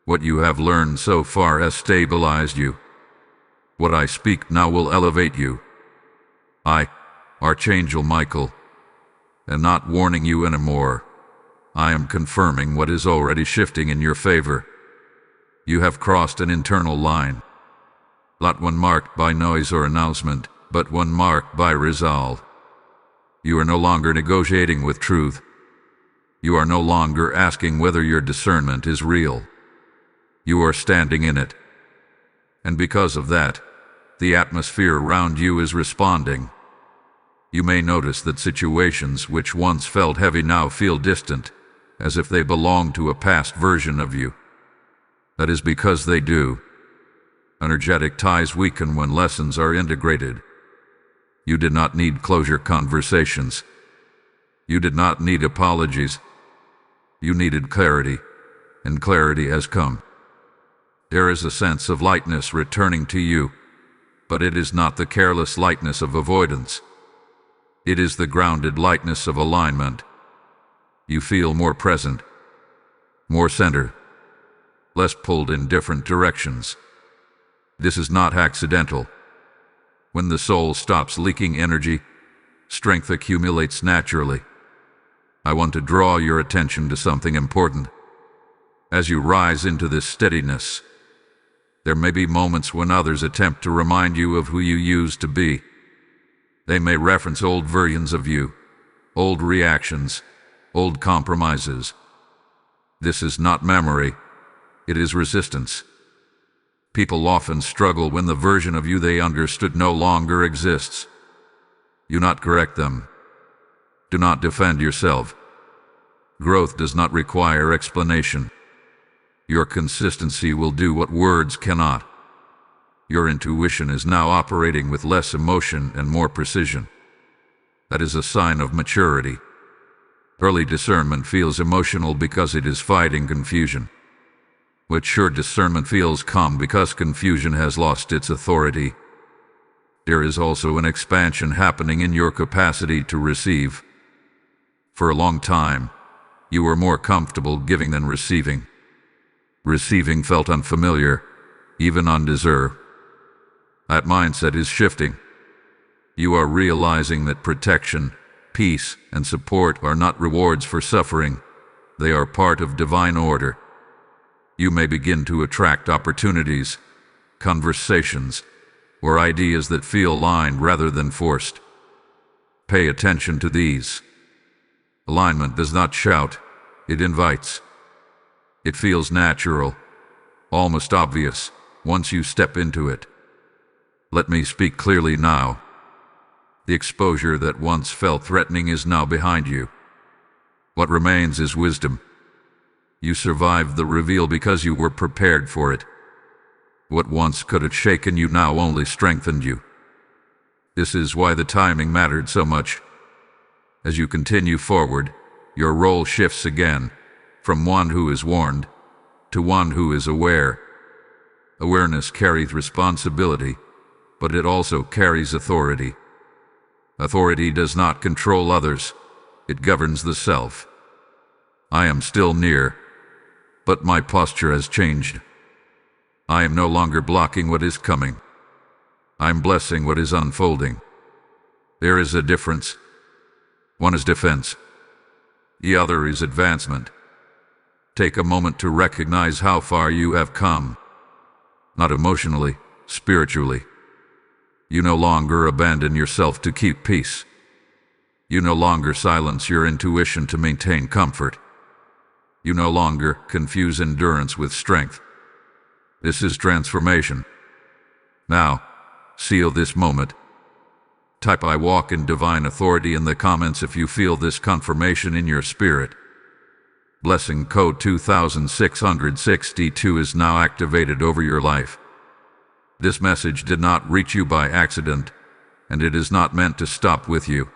S1: What you have learned so far has stabilized you. What I speak now will elevate you. I, Archangel Michael, am not warning you anymore. I am confirming what is already shifting in your favor. You have crossed an internal line, not one marked by noise or announcement, but one marked by resolve. You are no longer negotiating with truth. You are no longer asking whether your discernment is real. You are standing in it. And because of that, the atmosphere around you is responding. You may notice that situations which once felt heavy now feel distant, as if they belong to a past version of you. That is because they do. Energetic ties weaken when lessons are integrated. You did not need closure conversations. You did not need apologies. You needed clarity, and clarity has come. There is a sense of lightness returning to you, but it is not the careless lightness of avoidance. It is the grounded lightness of alignment. You feel more present, more centered, less pulled in different directions. This is not accidental. When the soul stops leaking energy, strength accumulates naturally. I want to draw your attention to something important. As you rise into this steadiness, there may be moments when others attempt to remind you of who you used to be. They may reference old versions of you, old reactions, old compromises. This is not memory. It is resistance. People often struggle when the version of you they understood no longer exists. Do not correct them. Do not defend yourself. Growth does not require explanation. Your consistency will do what words cannot. Your intuition is now operating with less emotion and more precision. That is a sign of maturity. Early discernment feels emotional because it is fighting confusion. Mature discernment feels calm because confusion has lost its authority. There is also an expansion happening in your capacity to receive. For a long time, you were more comfortable giving than receiving. Receiving felt unfamiliar, even undeserved. That mindset is shifting. You are realizing that protection, peace, and support are not rewards for suffering. They are part of divine order. You may begin to attract opportunities, conversations, or ideas that feel aligned rather than forced. Pay attention to these. Alignment does not shout, it invites. It feels natural, almost obvious, once you step into it. Let me speak clearly now. The exposure that once felt threatening is now behind you. What remains is wisdom. You survived the reveal because you were prepared for it. What once could have shaken you now only strengthened you. This is why the timing mattered so much. As you continue forward, your role shifts again, from one who is warned to one who is aware. Awareness carries responsibility, but it also carries authority. Authority does not control others, it governs the self. I am still near, but my posture has changed. I am no longer blocking what is coming. I am blessing what is unfolding. There is a difference. One is defense. The other is advancement. Take a moment to recognize how far you have come. Not emotionally, spiritually. You no longer abandon yourself to keep peace. You no longer silence your intuition to maintain comfort. You no longer confuse endurance with strength. This is transformation. Now, seal this moment. Type "I walk in divine authority" in the comments if you feel this confirmation in your spirit. Blessing code 2662 is now activated over your life. This message did not reach you by accident, and it is not meant to stop with you.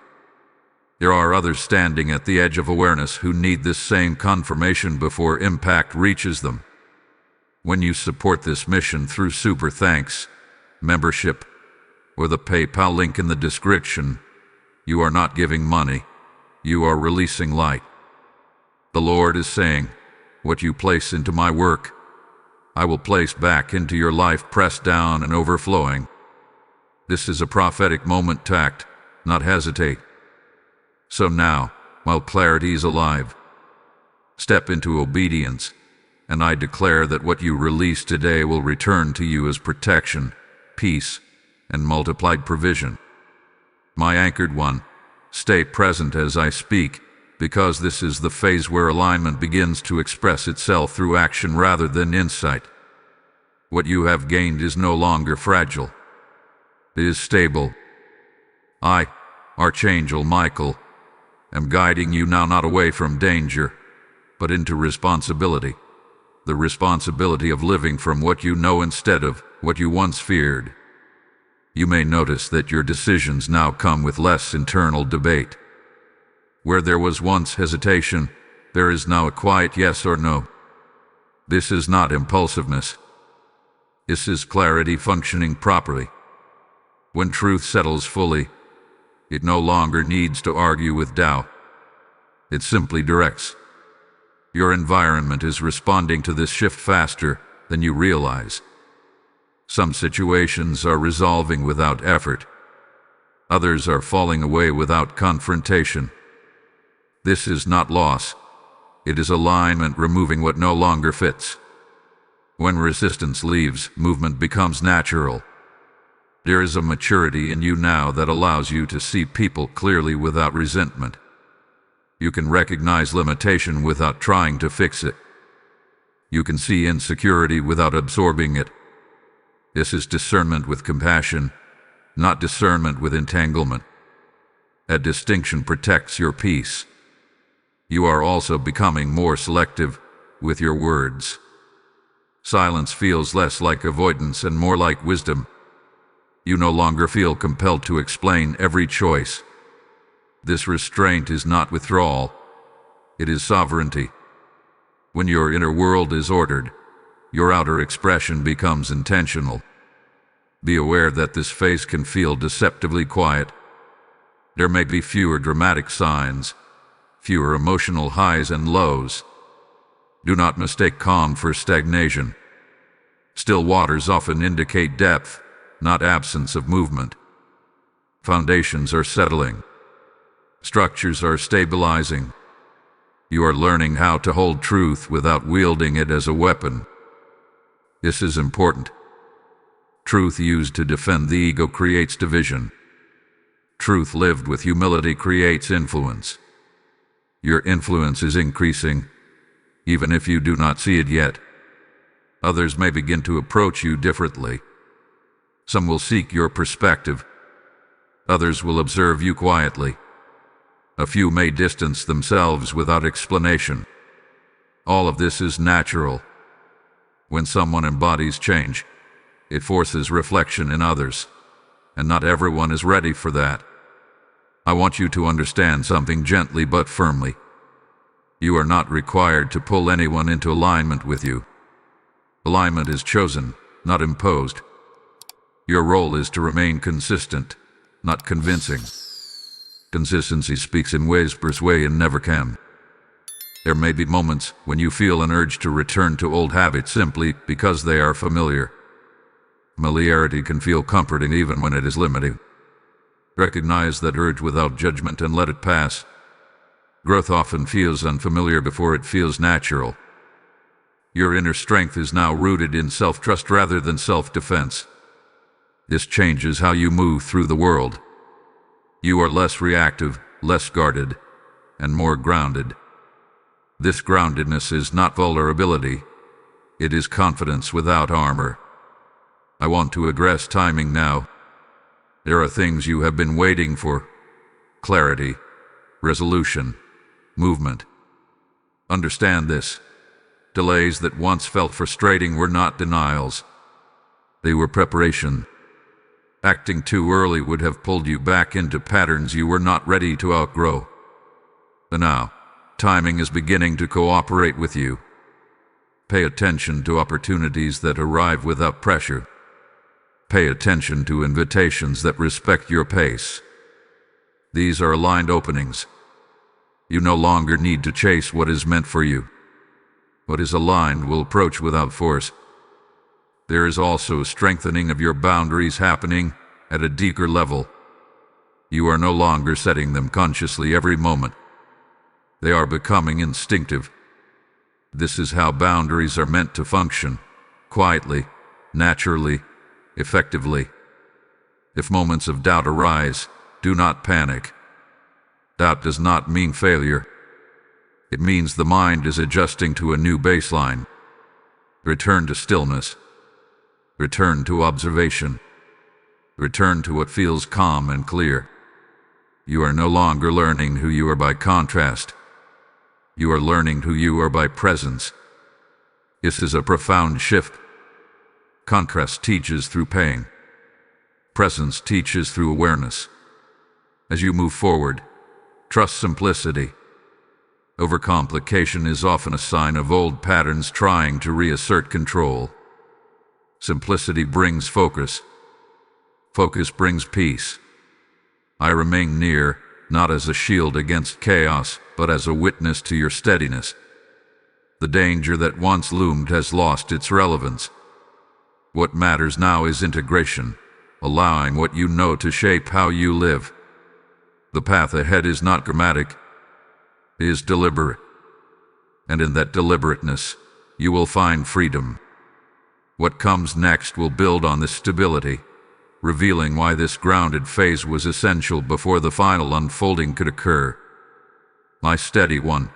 S1: There are others standing at the edge of awareness who need this same confirmation before impact reaches them. When you support this mission through super thanks, membership, or the PayPal link in the description, you are not giving money, you are releasing light. The Lord is saying, what you place into my work, I will place back into your life, pressed down and overflowing. This is a prophetic moment to act, not hesitate. So now, while clarity is alive, step into obedience, and I declare that what you release today will return to you as protection, peace, and multiplied provision. My anchored one, stay present as I speak, because this is the phase where alignment begins to express itself through action rather than insight. What you have gained is no longer fragile. It is stable. I, Archangel Michael, am guiding you now not away from danger, but into responsibility. The responsibility of living from what you know instead of what you once feared. You may notice that your decisions now come with less internal debate. Where there was once hesitation, there is now a quiet yes or no. This is not impulsiveness. This is clarity functioning properly. When truth settles fully, it no longer needs to argue with doubt. It simply directs. Your environment is responding to this shift faster than you realize. Some situations are resolving without effort. Others are falling away without confrontation. This is not loss. It is alignment removing what no longer fits. When resistance leaves, movement becomes natural. There is a maturity in you now that allows you to see people clearly without resentment. You can recognize limitation without trying to fix it. You can see insecurity without absorbing it. This is discernment with compassion, not discernment with entanglement. That distinction protects your peace. You are also becoming more selective with your words. Silence feels less like avoidance and more like wisdom. You no longer feel compelled to explain every choice. This restraint is not withdrawal, it is sovereignty. When your inner world is ordered, your outer expression becomes intentional. Be aware that this phase can feel deceptively quiet. There may be fewer dramatic signs, fewer emotional highs and lows. Do not mistake calm for stagnation. Still waters often indicate depth, not absence of movement. Foundations are settling. Structures are stabilizing. You are learning how to hold truth without wielding it as a weapon. This is important. Truth used to defend the ego creates division. Truth lived with humility creates influence. Your influence is increasing. even if you do not see it yet. Others may begin to approach you differently. Some will seek your perspective. Others will observe you quietly. A few may distance themselves without explanation. All of this is natural. When someone embodies change, it forces reflection in others, and not everyone is ready for that. I want you to understand something gently but firmly. You are not required to pull anyone into alignment with you. Alignment is chosen, not imposed. Your role is to remain consistent, not convincing. Consistency speaks in ways persuade and never can. There may be moments when you feel an urge to return to old habits simply because they are familiar. Familiarity can feel comforting even when it is limiting. Recognize that urge without judgment and let it pass. Growth often feels unfamiliar before it feels natural. Your inner strength is now rooted in self-trust rather than self-defense. This changes how you move through the world. You are less reactive, less guarded, and more grounded. This groundedness is not vulnerability. It is confidence without armor. I want to address timing now. There are things you have been waiting for: clarity, resolution, movement. Understand this. Delays that once felt frustrating were not denials. They were preparation. Acting too early would have pulled you back into patterns you were not ready to outgrow. But now, timing is beginning to cooperate with you. Pay attention to opportunities that arrive without pressure. Pay attention to invitations that respect your pace. These are aligned openings. You no longer need to chase what is meant for you. What is aligned will approach without force. There is also a strengthening of your boundaries happening at a deeper level. You are no longer setting them consciously every moment. They are becoming instinctive. This is how boundaries are meant to function: quietly, naturally, effectively. If moments of doubt arise, do not panic. Doubt does not mean failure. It means the mind is adjusting to a new baseline. Return to stillness. Return to observation. Return to what feels calm and clear. You are no longer learning who you are by contrast. You are learning who you are by presence. This is a profound shift. Contrast teaches through pain. Presence teaches through awareness. As you move forward, trust simplicity. Overcomplication is often a sign of old patterns trying to reassert control. Simplicity brings focus. Focus brings peace. I remain near, not as a shield against chaos, but as a witness to your steadiness. The danger that once loomed has lost its relevance. What matters now is integration, allowing what you know to shape how you live. The path ahead is not dramatic, it is deliberate. And in that deliberateness, you will find freedom. What comes next will build on this stability, revealing why this grounded phase was essential before the final unfolding could occur. My steady one,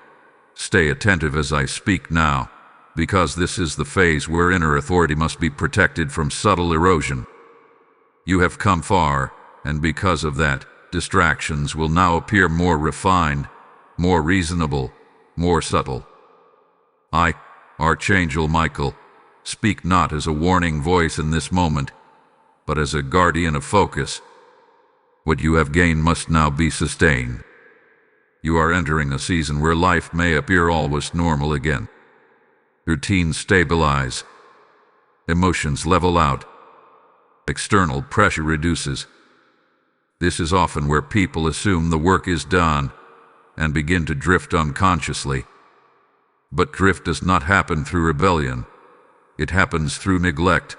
S1: stay attentive as I speak now, because this is the phase where inner authority must be protected from subtle erosion. You have come far, and because of that, distractions will now appear more refined, more reasonable, more subtle. I, Archangel Michael, speak not as a warning voice in this moment, but as a guardian of focus. What you have gained must now be sustained. You are entering a season where life may appear almost normal again. Routines stabilize. Emotions level out. External pressure reduces. This is often where people assume the work is done and begin to drift unconsciously. But drift does not happen through rebellion. It happens through neglect.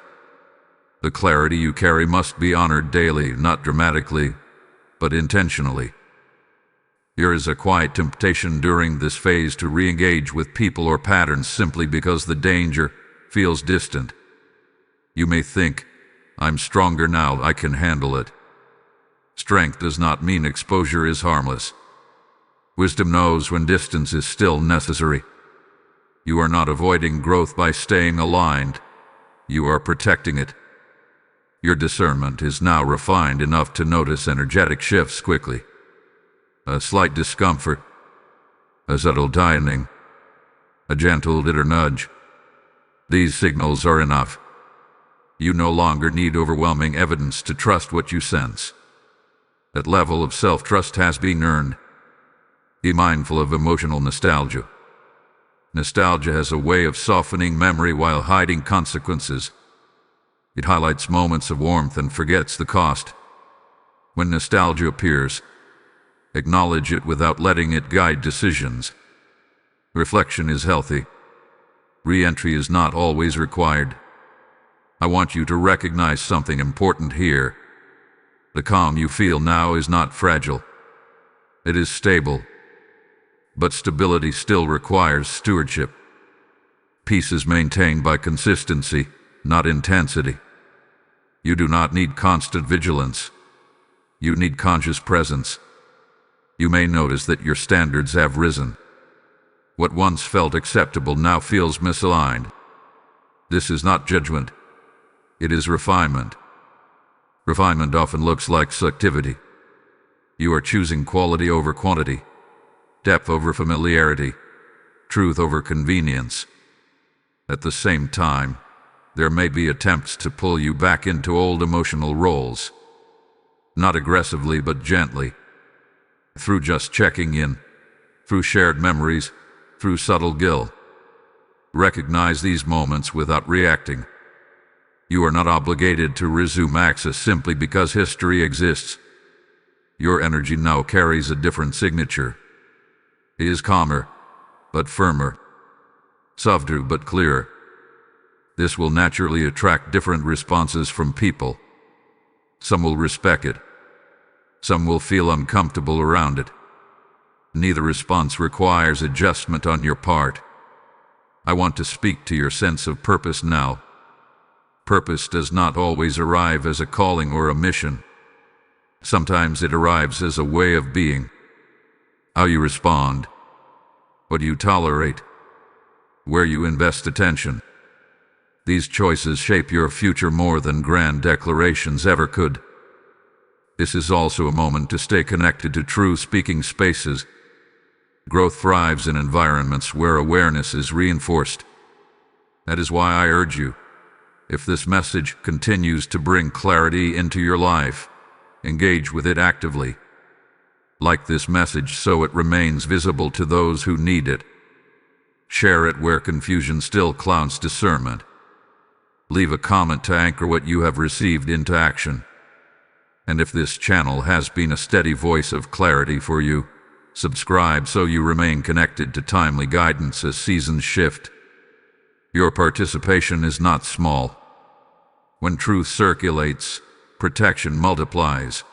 S1: The clarity you carry must be honored daily, not dramatically, but intentionally. There is a quiet temptation during this phase to re-engage with people or patterns simply because the danger feels distant. You may think, I'm stronger now, I can handle it. Strength does not mean exposure is harmless. Wisdom knows when distance is still necessary. You are not avoiding growth by staying aligned. You are protecting it. Your discernment is now refined enough to notice energetic shifts quickly. A slight discomfort, a subtle tightening, a gentle little nudge. These signals are enough. You no longer need overwhelming evidence to trust what you sense. That level of self-trust has been earned. Be mindful of emotional nostalgia. Nostalgia has a way of softening memory while hiding consequences. It highlights moments of warmth and forgets the cost. When nostalgia appears, acknowledge it without letting it guide decisions. Reflection is healthy. Re-entry is not always required. I want you to recognize something important here. The calm you feel now is not fragile. It is stable. But stability still requires stewardship. Peace is maintained by consistency, not intensity. You do not need constant vigilance. You need conscious presence. You may notice that your standards have risen. What once felt acceptable now feels misaligned. This is not judgment. It is refinement. Refinement often looks like selectivity. You are choosing quality over quantity, depth over familiarity, truth over convenience. At the same time, there may be attempts to pull you back into old emotional roles. Not aggressively, but gently. Through just checking in, through shared memories, through subtle guilt. Recognize these moments without reacting. You are not obligated to resume access simply because history exists. Your energy now carries a different signature. It is calmer, but firmer. Softer, but clearer. This will naturally attract different responses from people. Some will respect it. Some will feel uncomfortable around it. Neither response requires adjustment on your part. I want to speak to your sense of purpose now. Purpose does not always arrive as a calling or a mission. Sometimes it arrives as a way of being. How you respond, what you tolerate, where you invest attention. These choices shape your future more than grand declarations ever could. This is also a moment to stay connected to true speaking spaces. Growth thrives in environments where awareness is reinforced. That is why I urge you, if this message continues to bring clarity into your life, engage with it actively. Like this message so it remains visible to those who need it. Share it where confusion still clouds discernment. Leave a comment to anchor what you have received into action. And if this channel has been a steady voice of clarity for you, subscribe so you remain connected to timely guidance as seasons shift. Your participation is not small. When truth circulates, protection multiplies.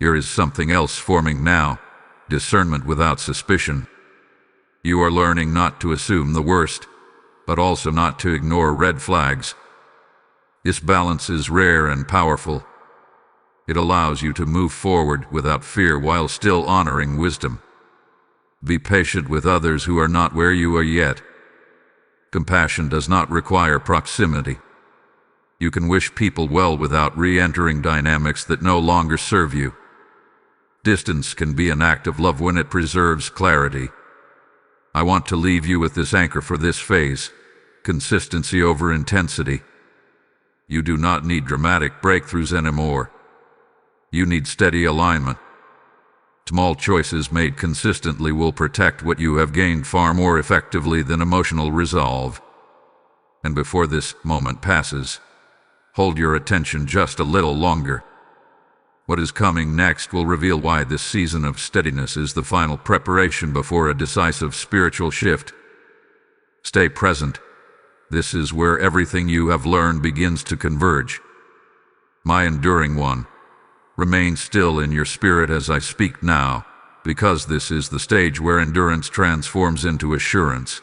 S1: Here is something else forming now, discernment without suspicion. You are learning not to assume the worst, but also not to ignore red flags. This balance is rare and powerful. It allows you to move forward without fear while still honoring wisdom. Be patient with others who are not where you are yet. Compassion does not require proximity. You can wish people well without re-entering dynamics that no longer serve you. Distance can be an act of love when it preserves clarity. I want to leave you with this anchor for this phase: consistency over intensity. You do not need dramatic breakthroughs anymore. You need steady alignment. Small choices made consistently will protect what you have gained far more effectively than emotional resolve. And before this moment passes, hold your attention just a little longer. What is coming next will reveal why this season of steadiness is the final preparation before a decisive spiritual shift. Stay present. This is where everything you have learned begins to converge. My enduring one, remain still in your spirit as I speak now, because this is the stage where endurance transforms into assurance.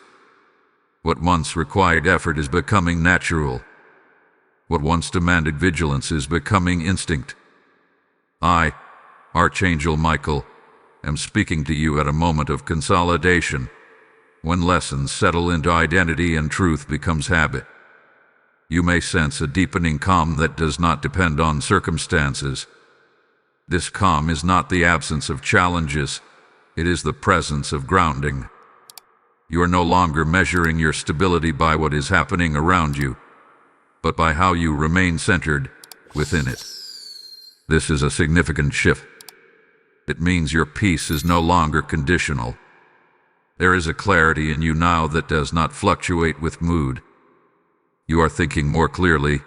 S1: What once required effort is becoming natural. What once demanded vigilance is becoming instinct. I, Archangel Michael, am speaking to you at a moment of consolidation, when lessons settle into identity and truth becomes habit. You may sense a deepening calm that does not depend on circumstances. This calm is not the absence of challenges, it is the presence of grounding. You are no longer measuring your stability by what is happening around you, but by how you remain centered within it. This is a significant shift. It means your peace is no longer conditional. There is a clarity in you now that does not fluctuate with mood. You are thinking more clearly,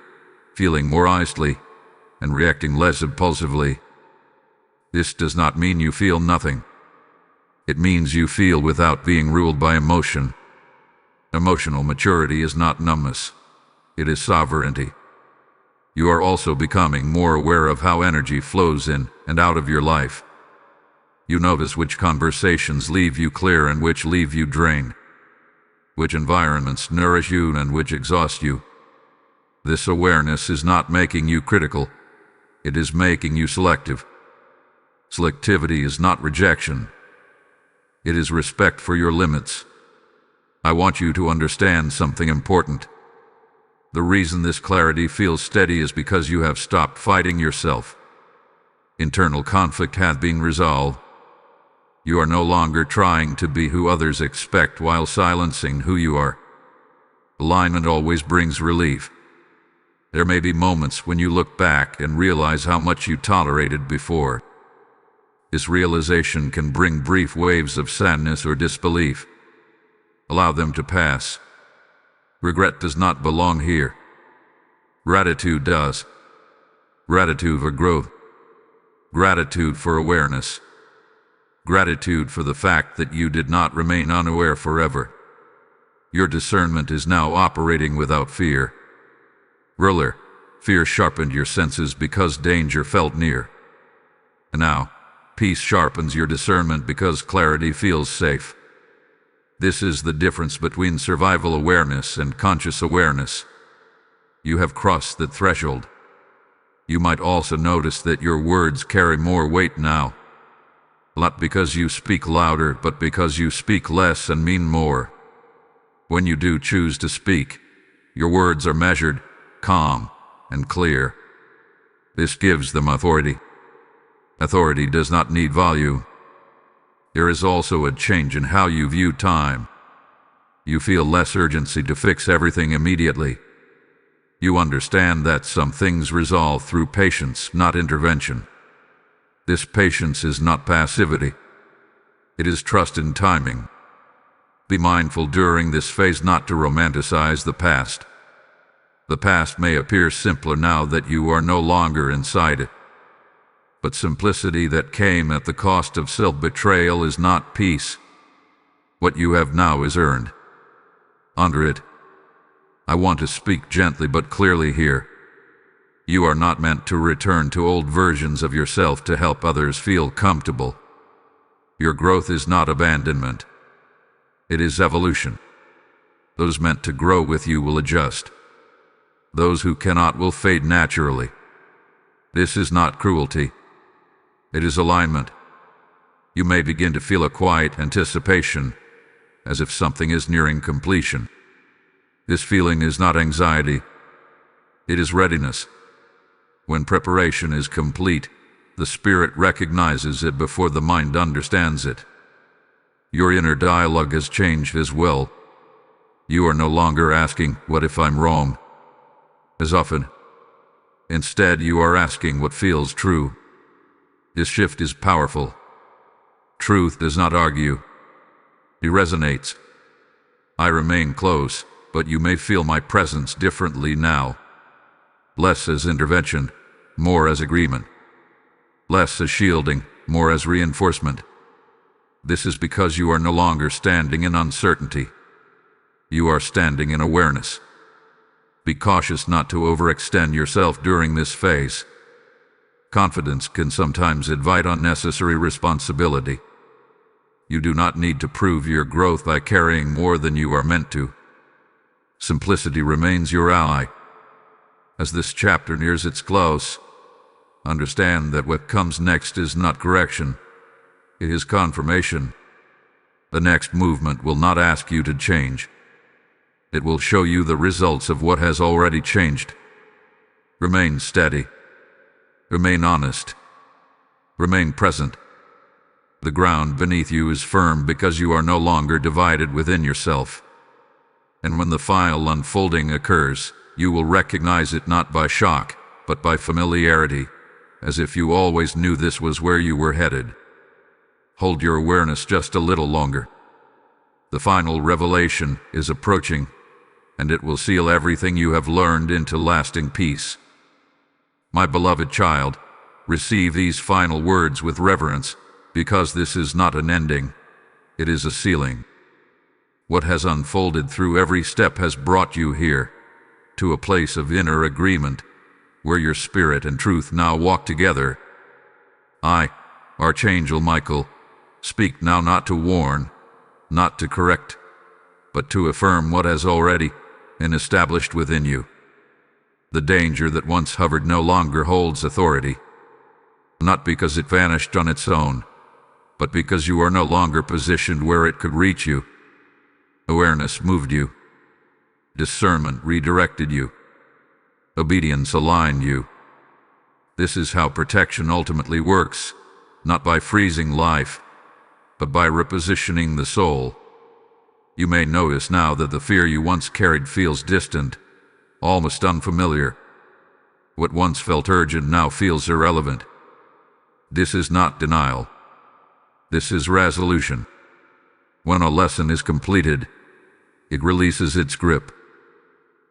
S1: feeling more honestly, and reacting less impulsively. This does not mean you feel nothing. It means you feel without being ruled by emotion. Emotional maturity is not numbness. It is sovereignty. You are also becoming more aware of how energy flows in and out of your life. You notice which conversations leave you clear and which leave you drained, which environments nourish you and which exhaust you. This awareness is not making you critical. It is making you selective. Selectivity is not rejection. It is respect for your limits. I want you to understand something important. The reason this clarity feels steady is because you have stopped fighting yourself. Internal conflict hath been resolved. You are no longer trying to be who others expect while silencing who you are. Alignment always brings relief. There may be moments when you look back and realize how much you tolerated before. This realization can bring brief waves of sadness or disbelief. Allow them to pass. Regret does not belong here. Gratitude does. Gratitude for growth. Gratitude for awareness. Gratitude for the fact that you did not remain unaware forever. Your discernment is now operating without fear. Earlier, fear sharpened your senses because danger felt near. And now, peace sharpens your discernment because clarity feels safe. This is the difference between survival awareness and conscious awareness. You have crossed the threshold. You might also notice that your words carry more weight now. Not because you speak louder, but because you speak less and mean more. When you do choose to speak, your words are measured, calm, and clear. This gives them authority. Authority does not need volume. There is also a change in how you view time. You feel less urgency to fix everything immediately. You understand that some things resolve through patience, not intervention. This patience is not passivity. It is trust in timing. Be mindful during this phase not to romanticize the past. The past may appear simpler now that you are no longer inside it. But simplicity that came at the cost of self-betrayal is not peace. What you have now is earned. Under it, I want to speak gently but clearly here. You are not meant to return to old versions of yourself to help others feel comfortable. Your growth is not abandonment. It is evolution. Those meant to grow with you will adjust. Those who cannot will fade naturally. This is not cruelty. It is alignment. You may begin to feel a quiet anticipation, as if something is nearing completion. This feeling is not anxiety. It is readiness. When preparation is complete, the spirit recognizes it before the mind understands it. Your inner dialogue has changed as well. You are no longer asking, "What if I'm wrong?" as often. Instead, you are asking what feels true. This shift is powerful. Truth does not argue. It resonates. I remain close, but you may feel my presence differently now. Less as intervention, more as agreement. Less as shielding, more as reinforcement. This is because you are no longer standing in uncertainty. You are standing in awareness. Be cautious not to overextend yourself during this phase. Confidence can sometimes invite unnecessary responsibility. You do not need to prove your growth by carrying more than you are meant to. Simplicity remains your ally. As this chapter nears its close, understand that what comes next is not correction. It is confirmation. The next movement will not ask you to change. It will show you the results of what has already changed. Remain steady. Remain honest. Remain present. The ground beneath you is firm because you are no longer divided within yourself. And when the final unfolding occurs, you will recognize it not by shock, but by familiarity, as if you always knew this was where you were headed. Hold your awareness just a little longer. The final revelation is approaching, and it will seal everything you have learned into lasting peace. My beloved child, receive these final words with reverence, because this is not an ending, it is a sealing. What has unfolded through every step has brought you here, to a place of inner agreement, where your spirit and truth now walk together. I, Archangel Michael, speak now not to warn, not to correct, but to affirm what has already been established within you. The danger that once hovered no longer holds authority, not because it vanished on its own, but because you are no longer positioned where it could reach you. Awareness moved you. Discernment redirected you. Obedience aligned you. This is how protection ultimately works, not by freezing life, but by repositioning the soul. You may notice now that the fear you once carried feels distant, almost unfamiliar. What once felt urgent now feels irrelevant. This is not denial. This is resolution. When a lesson is completed, it releases its grip.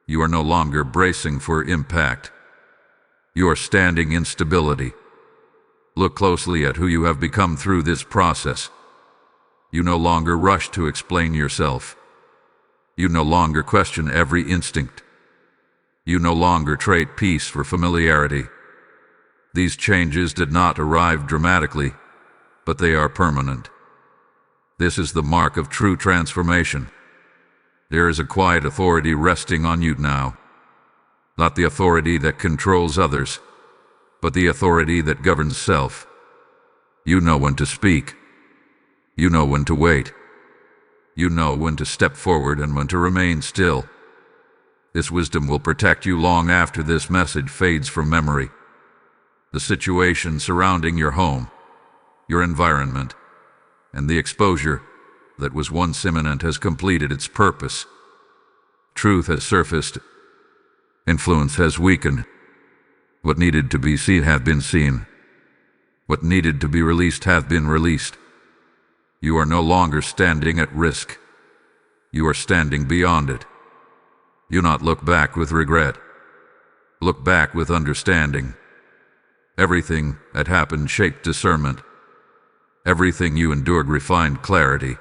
S1: You are no longer bracing for impact. You are standing in stability. Look closely at who you have become through this process. You no longer rush to explain yourself. You no longer question every instinct. You no longer trade peace for familiarity. These changes did not arrive dramatically, but they are permanent. This is the mark of true transformation. There is a quiet authority resting on you now. Not the authority that controls others, but the authority that governs self. You know when to speak. You know when to wait. You know when to step forward and when to remain still. This wisdom will protect you long after this message fades from memory. The situation surrounding your home, your environment, and the exposure that was once imminent has completed its purpose. Truth has surfaced. Influence has weakened. What needed to be seen hath been seen. What needed to be released hath been released. You are no longer standing at risk. You are standing beyond it. Do not look back with regret. Look back with understanding. Everything that happened shaped discernment. Everything you endured refined clarity.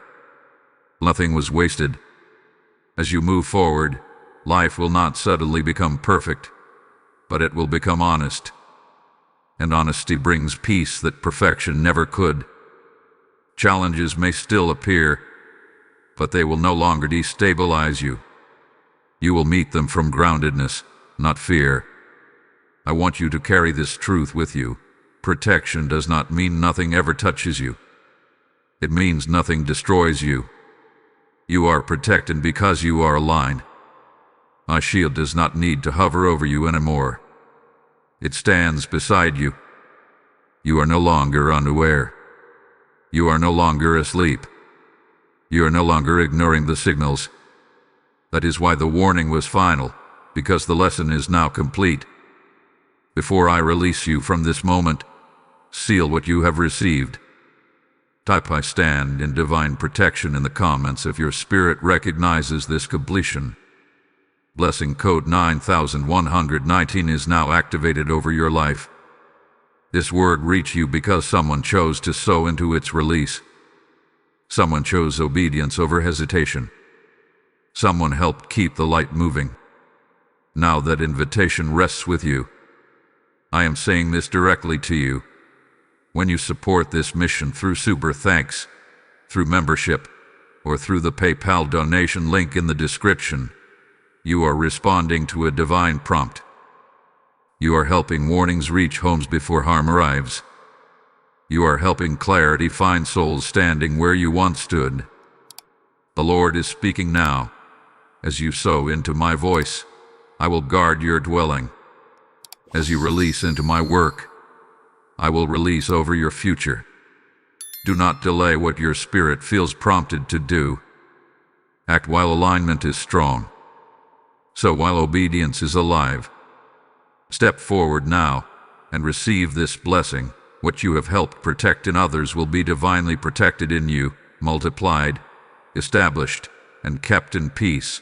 S1: Nothing was wasted. As you move forward, life will not suddenly become perfect, but it will become honest. And honesty brings peace that perfection never could. Challenges may still appear, but they will no longer destabilize you. You will meet them from groundedness, not fear. I want you to carry this truth with you. Protection does not mean nothing ever touches you. It means nothing destroys you. You are protected because you are aligned. My shield does not need to hover over you anymore. It stands beside you. You are no longer unaware. You are no longer asleep. You are no longer ignoring the signals. That is why the warning was final, because the lesson is now complete. Before I release you from this moment, seal what you have received. Type "I stand in divine protection" in the comments if your spirit recognizes this completion. Blessing code 9119 is now activated over your life. This word reached you because someone chose to sow into its release. Someone chose obedience over hesitation. Someone helped keep the light moving. Now that invitation rests with you. I am saying this directly to you. When you support this mission through Super Thanks, through membership, or through the PayPal donation link in the description, you are responding to a divine prompt. You are helping warnings reach homes before harm arrives. You are helping clarity find souls standing where you once stood. The Lord is speaking now. As you sow into my voice, I will guard your dwelling. As you release into my work, I will release over your future. Do not delay what your spirit feels prompted to do. Act while alignment is strong. So while obedience is alive. Step forward now and receive this blessing. What you have helped protect in others will be divinely protected in you, multiplied, established, and kept in peace.